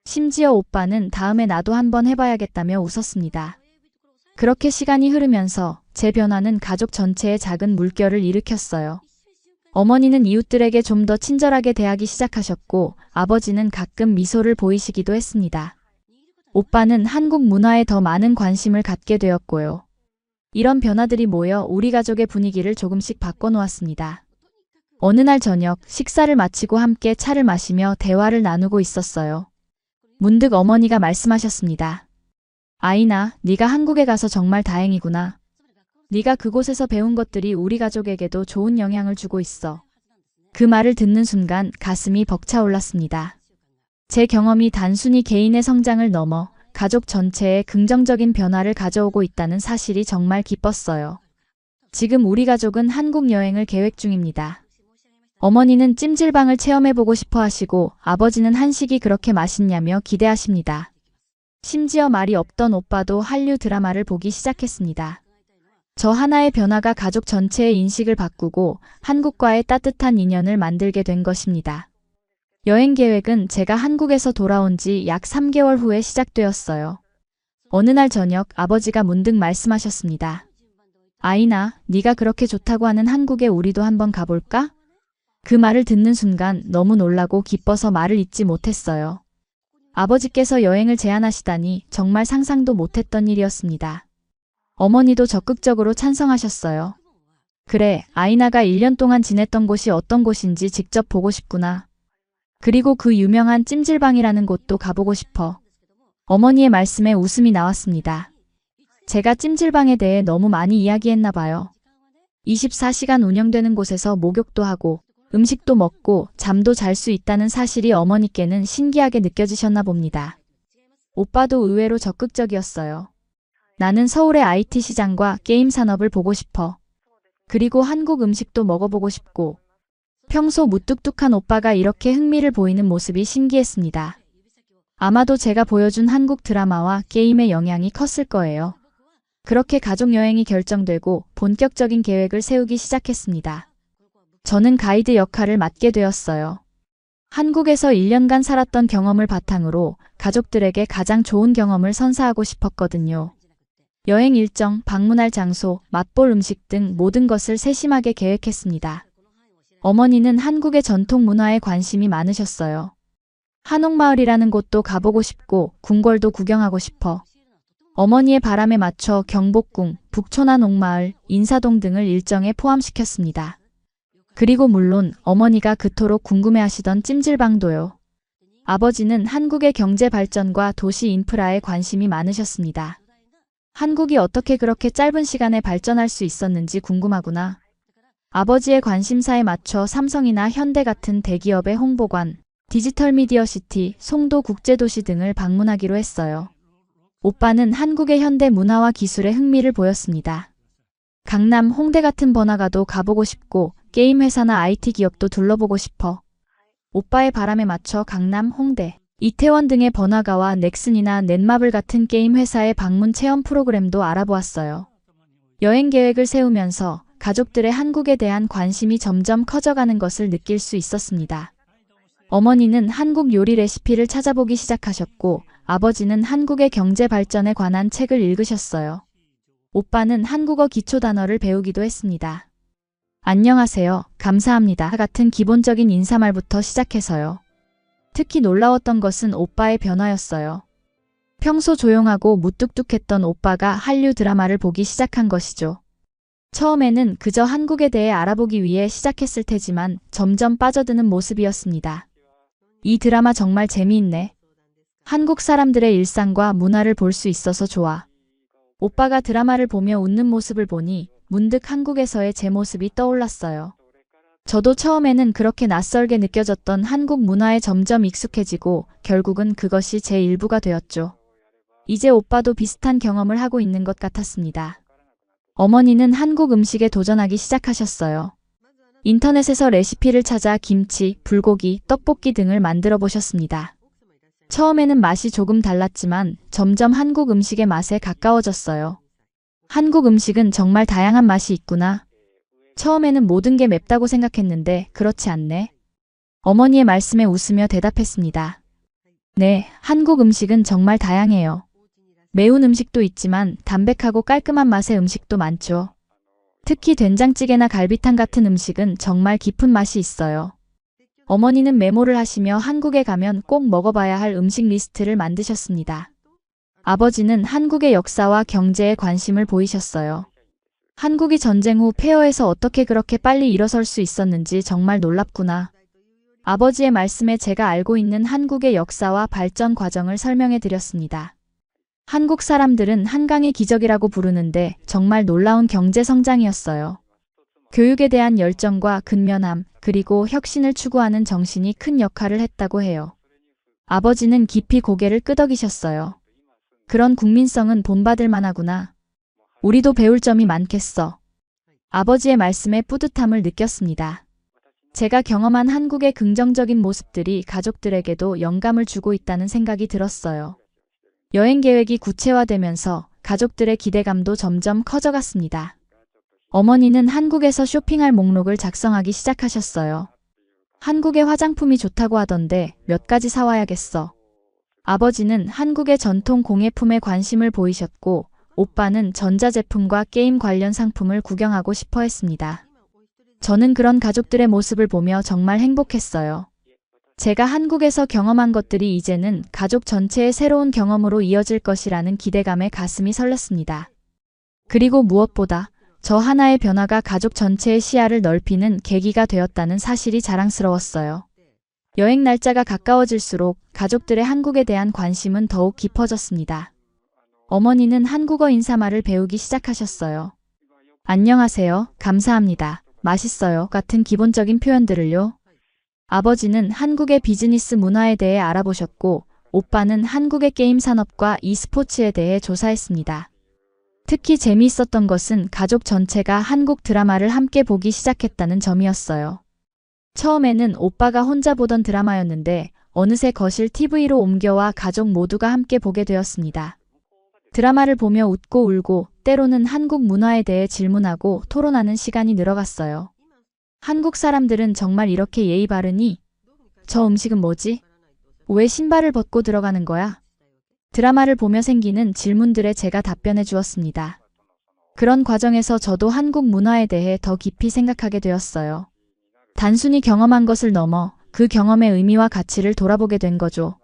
심지어 오빠는 다음에 나도 한번 해봐야겠다며 웃었습니다. 그렇게 시간이 흐르면서 제 변화는 가족 전체에 작은 물결을 일으켰어요. 어머니는 이웃들에게 좀 더 친절하게 대하기 시작하셨고 아버지는 가끔 미소를 보이시기도 했습니다. 오빠는 한국 문화에 더 많은 관심을 갖게 되었고요. 이런 변화들이 모여 우리 가족의 분위기를 조금씩 바꿔놓았습니다. 어느 날 저녁 식사를 마치고 함께 차를 마시며 대화를 나누고 있었어요. 문득 어머니가 말씀하셨습니다. 아이나, 네가 한국에 가서 정말 다행이구나. 네가 그곳에서 배운 것들이 우리 가족에게도 좋은 영향을 주고 있어. 그 말을 듣는 순간 가슴이 벅차올랐습니다. 제 경험이 단순히 개인의 성장을 넘어 가족 전체에 긍정적인 변화를 가져오고 있다는 사실이 정말 기뻤어요. 지금 우리 가족은 한국 여행을 계획 중입니다. 어머니는 찜질방을 체험해보고 싶어 하시고 아버지는 한식이 그렇게 맛있냐며 기대하십니다. 심지어 말이 없던 오빠도 한류 드라마를 보기 시작했습니다. 저 하나의 변화가 가족 전체의 인식을 바꾸고 한국과의 따뜻한 인연을 만들게 된 것입니다. 여행 계획은 제가 한국에서 돌아온 지 약 3개월 후에 시작되었어요. 어느 날 저녁 아버지가 문득 말씀하셨습니다. 아이나, 네가 그렇게 좋다고 하는 한국에 우리도 한번 가볼까? 그 말을 듣는 순간 너무 놀라고 기뻐서 말을 잇지 못했어요. 아버지께서 여행을 제안하시다니 정말 상상도 못했던 일이었습니다. 어머니도 적극적으로 찬성하셨어요. 그래, 아이나가 1년 동안 지냈던 곳이 어떤 곳인지 직접 보고 싶구나. 그리고 그 유명한 찜질방이라는 곳도 가보고 싶어. 어머니의 말씀에 웃음이 나왔습니다. 제가 찜질방에 대해 너무 많이 이야기했나 봐요. 24시간 운영되는 곳에서 목욕도 하고 음식도 먹고 잠도 잘 수 있다는 사실이 어머니께는 신기하게 느껴지셨나 봅니다. 오빠도 의외로 적극적이었어요. 나는 서울의 IT 시장과 게임 산업을 보고 싶어. 그리고 한국 음식도 먹어보고 싶고. 평소 무뚝뚝한 오빠가 이렇게 흥미를 보이는 모습이 신기했습니다. 아마도 제가 보여준 한국 드라마와 게임의 영향이 컸을 거예요. 그렇게 가족여행이 결정되고 본격적인 계획을 세우기 시작했습니다. 저는 가이드 역할을 맡게 되었어요. 한국에서 1년간 살았던 경험을 바탕으로 가족들에게 가장 좋은 경험을 선사하고 싶었거든요. 여행 일정, 방문할 장소, 맛볼 음식 등 모든 것을 세심하게 계획했습니다. 어머니는 한국의 전통 문화에 관심이 많으셨어요. 한옥마을이라는 곳도 가보고 싶고 궁궐도 구경하고 싶어. 어머니의 바람에 맞춰 경복궁, 북촌한 옥마을, 인사동 등을 일정에 포함시켰습니다. 그리고 물론 어머니가 그토록 궁금해하시던 찜질방도요. 아버지는 한국의 경제 발전과 도시 인프라에 관심이 많으셨습니다. 한국이 어떻게 그렇게 짧은 시간에 발전할 수 있었는지 궁금하구나. 아버지의 관심사에 맞춰 삼성이나 현대 같은 대기업의 홍보관, 디지털 미디어 시티, 송도 국제도시 등을 방문하기로 했어요. 오빠는 한국의 현대 문화와 기술에 흥미를 보였습니다. 강남, 홍대 같은 번화가도 가보고 싶고 게임 회사나 IT 기업도 둘러보고 싶어. 오빠의 바람에 맞춰 강남, 홍대, 이태원 등의 번화가와 넥슨이나 넷마블 같은 게임 회사의 방문 체험 프로그램도 알아보았어요. 여행 계획을 세우면서 가족들의 한국에 대한 관심이 점점 커져가는 것을 느낄 수 있었습니다. 어머니는 한국 요리 레시피를 찾아보기 시작하셨고 아버지는 한국의 경제 발전에 관한 책을 읽으셨어요. 오빠는 한국어 기초 단어를 배우기도 했습니다. 안녕하세요, 감사합니다 같은 기본적인 인사말부터 시작해서요. 특히 놀라웠던 것은 오빠의 변화였어요. 평소 조용하고 무뚝뚝했던 오빠가 한류 드라마를 보기 시작한 것이죠. 처음에는 그저 한국에 대해 알아보기 위해 시작했을 테지만 점점 빠져드는 모습이었습니다. 이 드라마 정말 재미있네. 한국 사람들의 일상과 문화를 볼 수 있어서 좋아. 오빠가 드라마를 보며 웃는 모습을 보니 문득 한국에서의 제 모습이 떠올랐어요. 저도 처음에는 그렇게 낯설게 느껴졌던 한국 문화에 점점 익숙해지고 결국은 그것이 제 일부가 되었죠. 이제 오빠도 비슷한 경험을 하고 있는 것 같았습니다. 어머니는 한국 음식에 도전하기 시작하셨어요. 인터넷에서 레시피를 찾아 김치, 불고기, 떡볶이 등을 만들어 보셨습니다. 처음에는 맛이 조금 달랐지만 점점 한국 음식의 맛에 가까워졌어요. 한국 음식은 정말 다양한 맛이 있구나. 처음에는 모든 게 맵다고 생각했는데 그렇지 않네. 어머니의 말씀에 웃으며 대답했습니다. 네, 한국 음식은 정말 다양해요. 매운 음식도 있지만 담백하고 깔끔한 맛의 음식도 많죠. 특히 된장찌개나 갈비탕 같은 음식은 정말 깊은 맛이 있어요. 어머니는 메모를 하시며 한국에 가면 꼭 먹어봐야 할 음식 리스트를 만드셨습니다. 아버지는 한국의 역사와 경제에 관심을 보이셨어요. 한국이 전쟁 후 폐허에서 어떻게 그렇게 빨리 일어설 수 있었는지 정말 놀랍구나. 아버지의 말씀에 제가 알고 있는 한국의 역사와 발전 과정을 설명해 드렸습니다. 한국 사람들은 한강의 기적이라고 부르는데 정말 놀라운 경제 성장이었어요. 교육에 대한 열정과 근면함, 그리고 혁신을 추구하는 정신이 큰 역할을 했다고 해요. 아버지는 깊이 고개를 끄덕이셨어요. 그런 국민성은 본받을 만하구나. 우리도 배울 점이 많겠어. 아버지의 말씀에 뿌듯함을 느꼈습니다. 제가 경험한 한국의 긍정적인 모습들이 가족들에게도 영감을 주고 있다는 생각이 들었어요. 여행 계획이 구체화되면서 가족들의 기대감도 점점 커져갔습니다. 어머니는 한국에서 쇼핑할 목록을 작성하기 시작하셨어요. 한국의 화장품이 좋다고 하던데 몇 가지 사와야겠어. 아버지는 한국의 전통 공예품에 관심을 보이셨고 오빠는 전자제품과 게임 관련 상품을 구경하고 싶어 했습니다. 저는 그런 가족들의 모습을 보며 정말 행복했어요. 제가 한국에서 경험한 것들이 이제는 가족 전체의 새로운 경험으로 이어질 것이라는 기대감에 가슴이 설렜습니다. 그리고 무엇보다 저 하나의 변화가 가족 전체의 시야를 넓히는 계기가 되었다는 사실이 자랑스러웠어요. 여행 날짜가 가까워질수록 가족들의 한국에 대한 관심은 더욱 깊어졌습니다. 어머니는 한국어 인사말을 배우기 시작하셨어요. 안녕하세요, 감사합니다, 맛있어요 같은 기본적인 표현들을요. 아버지는 한국의 비즈니스 문화에 대해 알아보셨고 오빠는 한국의 게임 산업과 e스포츠에 대해 조사했습니다. 특히 재미있었던 것은 가족 전체가 한국 드라마를 함께 보기 시작했다는 점이었어요. 처음에는 오빠가 혼자 보던 드라마였는데 어느새 거실 TV로 옮겨와 가족 모두가 함께 보게 되었습니다. 드라마를 보며 웃고 울고 때로는 한국 문화에 대해 질문하고 토론하는 시간이 늘어갔어요. 한국 사람들은 정말 이렇게 예의 바르니? 저 음식은 뭐지? 왜 신발을 벗고 들어가는 거야? 드라마를 보며 생기는 질문들에 제가 답변해 주었습니다. 그런 과정에서 저도 한국 문화에 대해 더 깊이 생각하게 되었어요. 단순히 경험한 것을 넘어 그 경험의 의미와 가치를 돌아보게 된 거죠.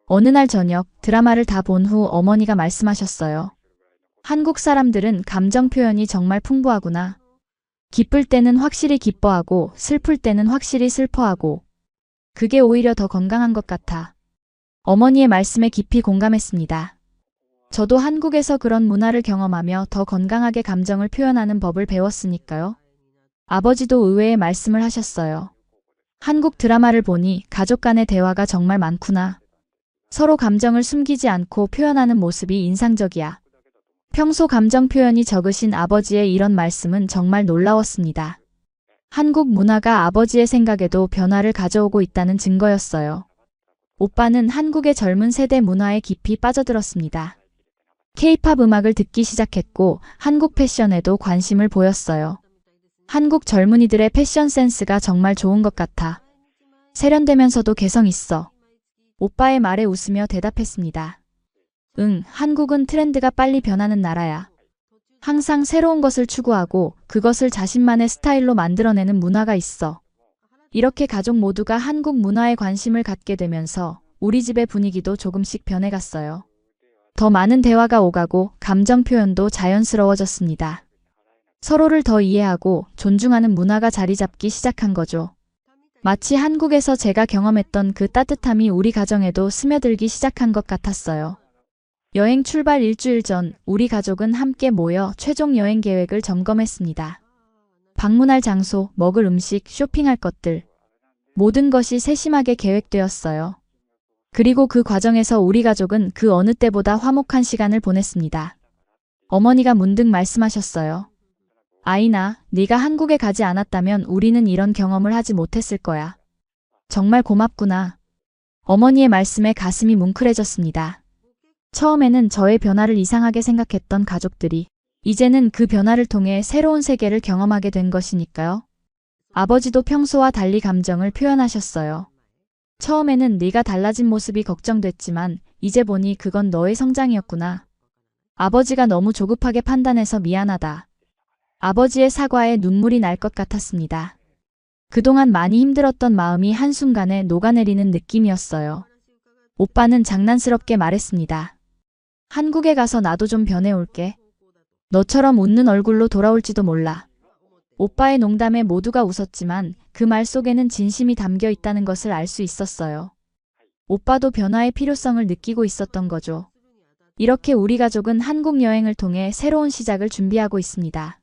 어느 날 저녁 드라마를 다 본 후 어머니가 말씀하셨어요. 한국 사람들은 감정 표현이 정말 풍부하구나. 기쁠 때는 확실히 기뻐하고 슬플 때는 확실히 슬퍼하고 그게 오히려 더 건강한 것 같아. 어머니의 말씀에 깊이 공감했습니다. 저도 한국에서 그런 문화를 경험하며 더 건강하게 감정을 표현하는 법을 배웠으니까요. 아버지도 의외의 말씀을 하셨어요. 한국 드라마를 보니 가족 간의 대화가 정말 많구나. 서로 감정을 숨기지 않고 표현하는 모습이 인상적이야. 평소 감정 표현이 적으신 아버지의 이런 말씀은 정말 놀라웠습니다. 한국 문화가 아버지의 생각에도 변화를 가져오고 있다는 증거였어요. 오빠는 한국의 젊은 세대 문화에 깊이 빠져들었습니다. K-팝 음악을 듣기 시작했고 한국 패션에도 관심을 보였어요. 한국 젊은이들의 패션 센스가 정말 좋은 것 같아. 세련되면서도 개성 있어. 오빠의 말에 웃으며 대답했습니다. 응, 한국은 트렌드가 빨리 변하는 나라야. 항상 새로운 것을 추구하고 그것을 자신만의 스타일로 만들어내는 문화가 있어. 이렇게 가족 모두가 한국 문화에 관심을 갖게 되면서 우리 집의 분위기도 조금씩 변해갔어요. 더 많은 대화가 오가고 감정 표현도 자연스러워졌습니다. 서로를 더 이해하고 존중하는 문화가 자리 잡기 시작한 거죠. 마치 한국에서 제가 경험했던 그 따뜻함이 우리 가정에도 스며들기 시작한 것 같았어요. 여행 출발 일주일 전 우리 가족은 함께 모여 최종 여행 계획을 점검했습니다. 방문할 장소, 먹을 음식, 쇼핑할 것들 모든 것이 세심하게 계획되었어요. 그리고 그 과정에서 우리 가족은 그 어느 때보다 화목한 시간을 보냈습니다. 어머니가 문득 말씀하셨어요. 아이나, 네가 한국에 가지 않았다면 우리는 이런 경험을 하지 못했을 거야. 정말 고맙구나. 어머니의 말씀에 가슴이 뭉클해졌습니다. 처음에는 저의 변화를 이상하게 생각했던 가족들이 이제는 그 변화를 통해 새로운 세계를 경험하게 된 것이니까요. 아버지도 평소와 달리 감정을 표현하셨어요. 처음에는 네가 달라진 모습이 걱정됐지만 이제 보니 그건 너의 성장이었구나. 아버지가 너무 조급하게 판단해서 미안하다. 아버지의 사과에 눈물이 날 것 같았습니다. 그동안 많이 힘들었던 마음이 한순간에 녹아내리는 느낌이었어요. 오빠는 장난스럽게 말했습니다. 한국에 가서 나도 좀 변해올게. 너처럼 웃는 얼굴로 돌아올지도 몰라. 오빠의 농담에 모두가 웃었지만 그 말 속에는 진심이 담겨 있다는 것을 알 수 있었어요. 오빠도 변화의 필요성을 느끼고 있었던 거죠. 이렇게 우리 가족은 한국 여행을 통해 새로운 시작을 준비하고 있습니다.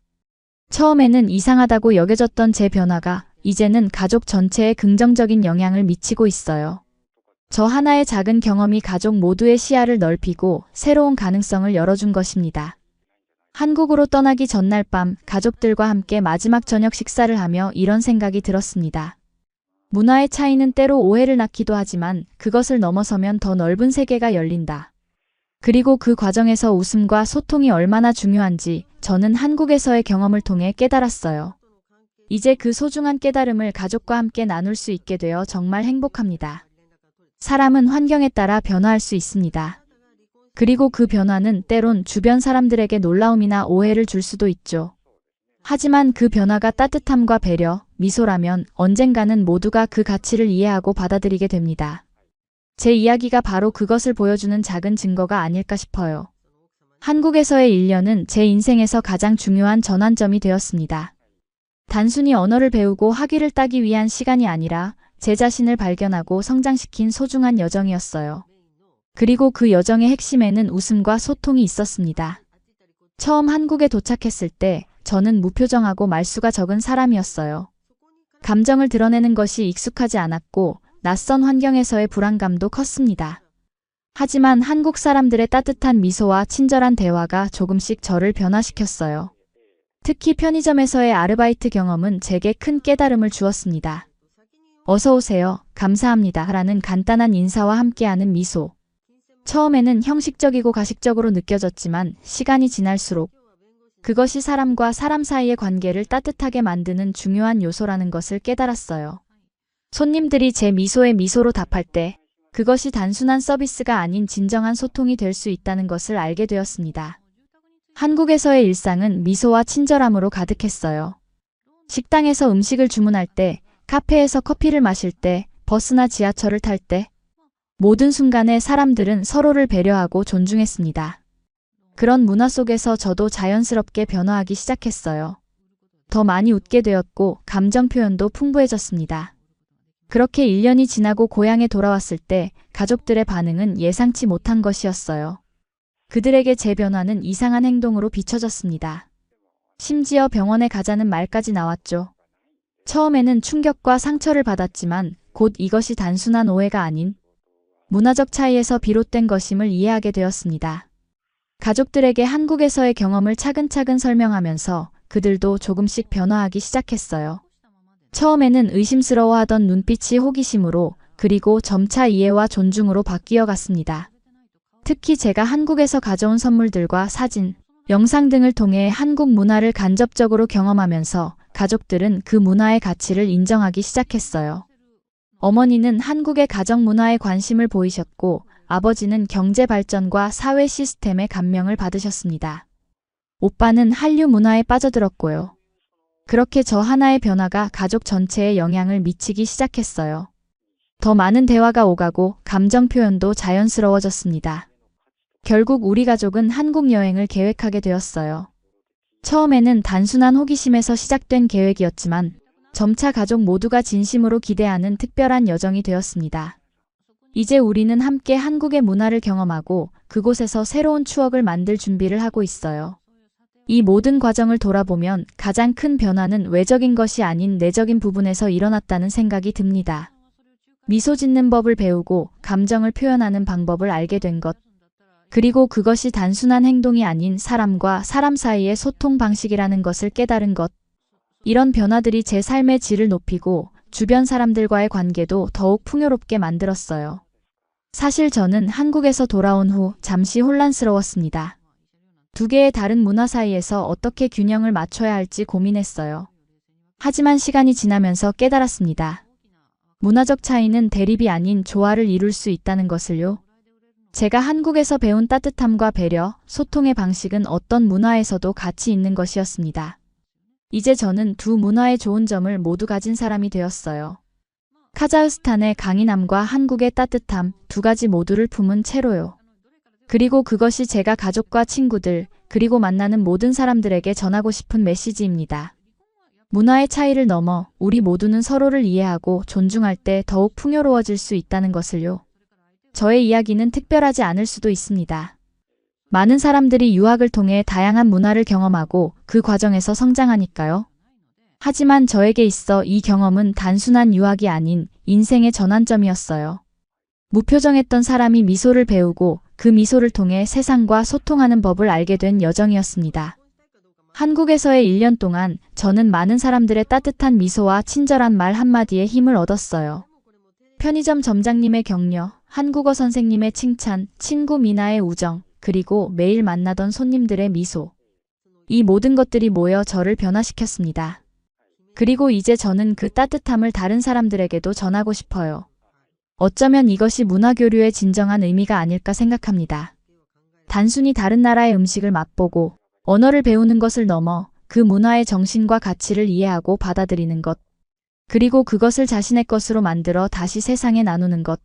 처음에는 이상하다고 여겨졌던 제 변화가 이제는 가족 전체에 긍정적인 영향을 미치고 있어요. 저 하나의 작은 경험이 가족 모두의 시야를 넓히고 새로운 가능성을 열어준 것입니다. 한국으로 떠나기 전날 밤 가족들과 함께 마지막 저녁 식사를 하며 이런 생각이 들었습니다. 문화의 차이는 때로 오해를 낳기도 하지만 그것을 넘어서면 더 넓은 세계가 열린다. 그리고 그 과정에서 웃음과 소통이 얼마나 중요한지 저는 한국에서의 경험을 통해 깨달았어요. 이제 그 소중한 깨달음을 가족과 함께 나눌 수 있게 되어 정말 행복합니다. 사람은 환경에 따라 변화할 수 있습니다. 그리고 그 변화는 때론 주변 사람들에게 놀라움이나 오해를 줄 수도 있죠. 하지만 그 변화가 따뜻함과 배려, 미소라면 언젠가는 모두가 그 가치를 이해하고 받아들이게 됩니다. 제 이야기가 바로 그것을 보여주는 작은 증거가 아닐까 싶어요. 한국에서의 1년은 제 인생에서 가장 중요한 전환점이 되었습니다. 단순히 언어를 배우고 학위를 따기 위한 시간이 아니라 제 자신을 발견하고 성장시킨 소중한 여정이었어요. 그리고 그 여정의 핵심에는 웃음과 소통이 있었습니다. 처음 한국에 도착했을 때 저는 무표정하고 말수가 적은 사람이었어요. 감정을 드러내는 것이 익숙하지 않았고 낯선 환경에서의 불안감도 컸습니다. 하지만 한국 사람들의 따뜻한 미소와 친절한 대화가 조금씩 저를 변화시켰어요. 특히 편의점에서의 아르바이트 경험은 제게 큰 깨달음을 주었습니다. 어서 오세요, 감사합니다 라는 간단한 인사와 함께하는 미소. 처음에는 형식적이고 가식적으로 느껴졌지만 시간이 지날수록 그것이 사람과 사람 사이의 관계를 따뜻하게 만드는 중요한 요소라는 것을 깨달았어요. 손님들이 제 미소에 미소로 답할 때 그것이 단순한 서비스가 아닌 진정한 소통이 될 수 있다는 것을 알게 되었습니다. 한국에서의 일상은 미소와 친절함으로 가득했어요. 식당에서 음식을 주문할 때, 카페에서 커피를 마실 때, 버스나 지하철을 탈 때, 모든 순간에 사람들은 서로를 배려하고 존중했습니다. 그런 문화 속에서 저도 자연스럽게 변화하기 시작했어요. 더 많이 웃게 되었고 감정 표현도 풍부해졌습니다. 그렇게 1년이 지나고 고향에 돌아왔을 때 가족들의 반응은 예상치 못한 것이었어요. 그들에게 제 변화는 이상한 행동으로 비춰졌습니다. 심지어 병원에 가자는 말까지 나왔죠. 처음에는 충격과 상처를 받았지만 곧 이것이 단순한 오해가 아닌 문화적 차이에서 비롯된 것임을 이해하게 되었습니다. 가족들에게 한국에서의 경험을 차근차근 설명하면서 그들도 조금씩 변화하기 시작했어요. 처음에는 의심스러워하던 눈빛이 호기심으로, 그리고 점차 이해와 존중으로 바뀌어 갔습니다. 특히 제가 한국에서 가져온 선물들과 사진, 영상 등을 통해 한국 문화를 간접적으로 경험하면서 가족들은 그 문화의 가치를 인정하기 시작했어요. 어머니는 한국의 가정 문화에 관심을 보이셨고, 아버지는 경제 발전과 사회 시스템에 감명을 받으셨습니다. 오빠는 한류 문화에 빠져들었고요. 그렇게 저 하나의 변화가 가족 전체에 영향을 미치기 시작했어요. 더 많은 대화가 오가고 감정 표현도 자연스러워졌습니다. 결국 우리 가족은 한국 여행을 계획하게 되었어요. 처음에는 단순한 호기심에서 시작된 계획이었지만 점차 가족 모두가 진심으로 기대하는 특별한 여정이 되었습니다. 이제 우리는 함께 한국의 문화를 경험하고 그곳에서 새로운 추억을 만들 준비를 하고 있어요. 이 모든 과정을 돌아보면 가장 큰 변화는 외적인 것이 아닌 내적인 부분에서 일어났다는 생각이 듭니다. 미소 짓는 법을 배우고 감정을 표현하는 방법을 알게 된 것. 그리고 그것이 단순한 행동이 아닌 사람과 사람 사이의 소통 방식이라는 것을 깨달은 것. 이런 변화들이 제 삶의 질을 높이고 주변 사람들과의 관계도 더욱 풍요롭게 만들었어요. 사실 저는 한국에서 돌아온 후 잠시 혼란스러웠습니다. 두 개의 다른 문화 사이에서 어떻게 균형을 맞춰야 할지 고민했어요. 하지만 시간이 지나면서 깨달았습니다. 문화적 차이는 대립이 아닌 조화를 이룰 수 있다는 것을요. 제가 한국에서 배운 따뜻함과 배려, 소통의 방식은 어떤 문화에서도 가치 있는 것이었습니다. 이제 저는 두 문화의 좋은 점을 모두 가진 사람이 되었어요. 카자흐스탄의 강인함과 한국의 따뜻함, 두 가지 모두를 품은 채로요. 그리고 그것이 제가 가족과 친구들, 그리고 만나는 모든 사람들에게 전하고 싶은 메시지입니다. 문화의 차이를 넘어 우리 모두는 서로를 이해하고 존중할 때 더욱 풍요로워질 수 있다는 것을요. 저의 이야기는 특별하지 않을 수도 있습니다. 많은 사람들이 유학을 통해 다양한 문화를 경험하고 그 과정에서 성장하니까요. 하지만 저에게 있어 이 경험은 단순한 유학이 아닌 인생의 전환점이었어요. 무표정했던 사람이 미소를 배우고 그 미소를 통해 세상과 소통하는 법을 알게 된 여정이었습니다. 한국에서의 1년 동안 저는 많은 사람들의 따뜻한 미소와 친절한 말 한마디에 힘을 얻었어요. 편의점 점장님의 격려, 한국어 선생님의 칭찬, 친구 미나의 우정, 그리고 매일 만나던 손님들의 미소. 이 모든 것들이 모여 저를 변화시켰습니다. 그리고 이제 저는 그 따뜻함을 다른 사람들에게도 전하고 싶어요. 어쩌면 이것이 문화교류의 진정한 의미가 아닐까 생각합니다. 단순히 다른 나라의 음식을 맛보고 언어를 배우는 것을 넘어 그 문화의 정신과 가치를 이해하고 받아들이는 것. 그리고 그것을 자신의 것으로 만들어 다시 세상에 나누는 것.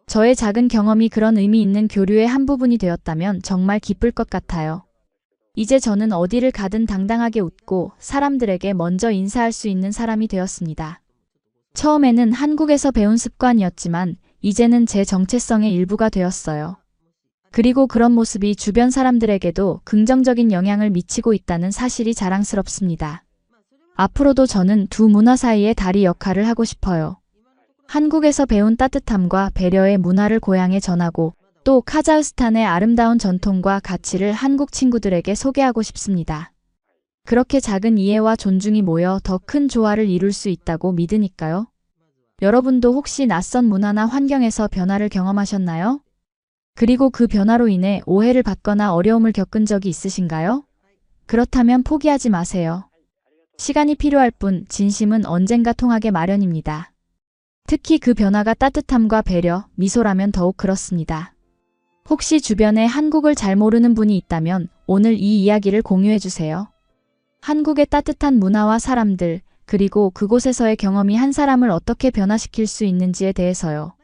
저의 작은 경험이 그런 의미 있는 교류의 한 부분이 되었다면 정말 기쁠 것 같아요. 이제 저는 어디를 가든 당당하게 웃고 사람들에게 먼저 인사할 수 있는 사람이 되었습니다. 처음에는 한국에서 배운 습관이었지만 이제는 제 정체성의 일부가 되었어요. 그리고 그런 모습이 주변 사람들에게도 긍정적인 영향을 미치고 있다는 사실이 자랑스럽습니다. 앞으로도 저는 두 문화 사이의 다리 역할을 하고 싶어요. 한국에서 배운 따뜻함과 배려의 문화를 고향에 전하고 또 카자흐스탄의 아름다운 전통과 가치를 한국 친구들에게 소개하고 싶습니다. 그렇게 작은 이해와 존중이 모여 더 큰 조화를 이룰 수 있다고 믿으니까요. 여러분도 혹시 낯선 문화나 환경에서 변화를 경험하셨나요? 그리고 그 변화로 인해 오해를 받거나 어려움을 겪은 적이 있으신가요? 그렇다면 포기하지 마세요. 시간이 필요할 뿐 진심은 언젠가 통하게 마련입니다. 특히 그 변화가 따뜻함과 배려, 미소라면 더욱 그렇습니다. 혹시 주변에 한국을 잘 모르는 분이 있다면 오늘 이 이야기를 공유해 주세요. 한국의 따뜻한 문화와 사람들, 그리고 그곳에서의 경험이 한 사람을 어떻게 변화시킬 수 있는지에 대해서요.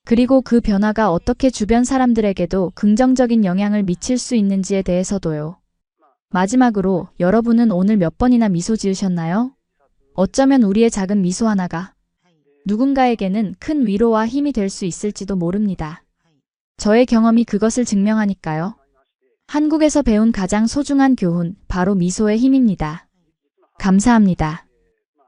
그리고 그 변화가 어떻게 주변 사람들에게도 긍정적인 영향을 미칠 수 있는지에 대해서도요. 마지막으로 여러분은 오늘 몇 번이나 미소 지으셨나요? 어쩌면 우리의 작은 미소 하나가 누군가에게는 큰 위로와 힘이 될 수 있을지도 모릅니다. 저의 경험이 그것을 증명하니까요. 한국에서 배운 가장 소중한 교훈, 바로 미소의 힘입니다. 감사합니다.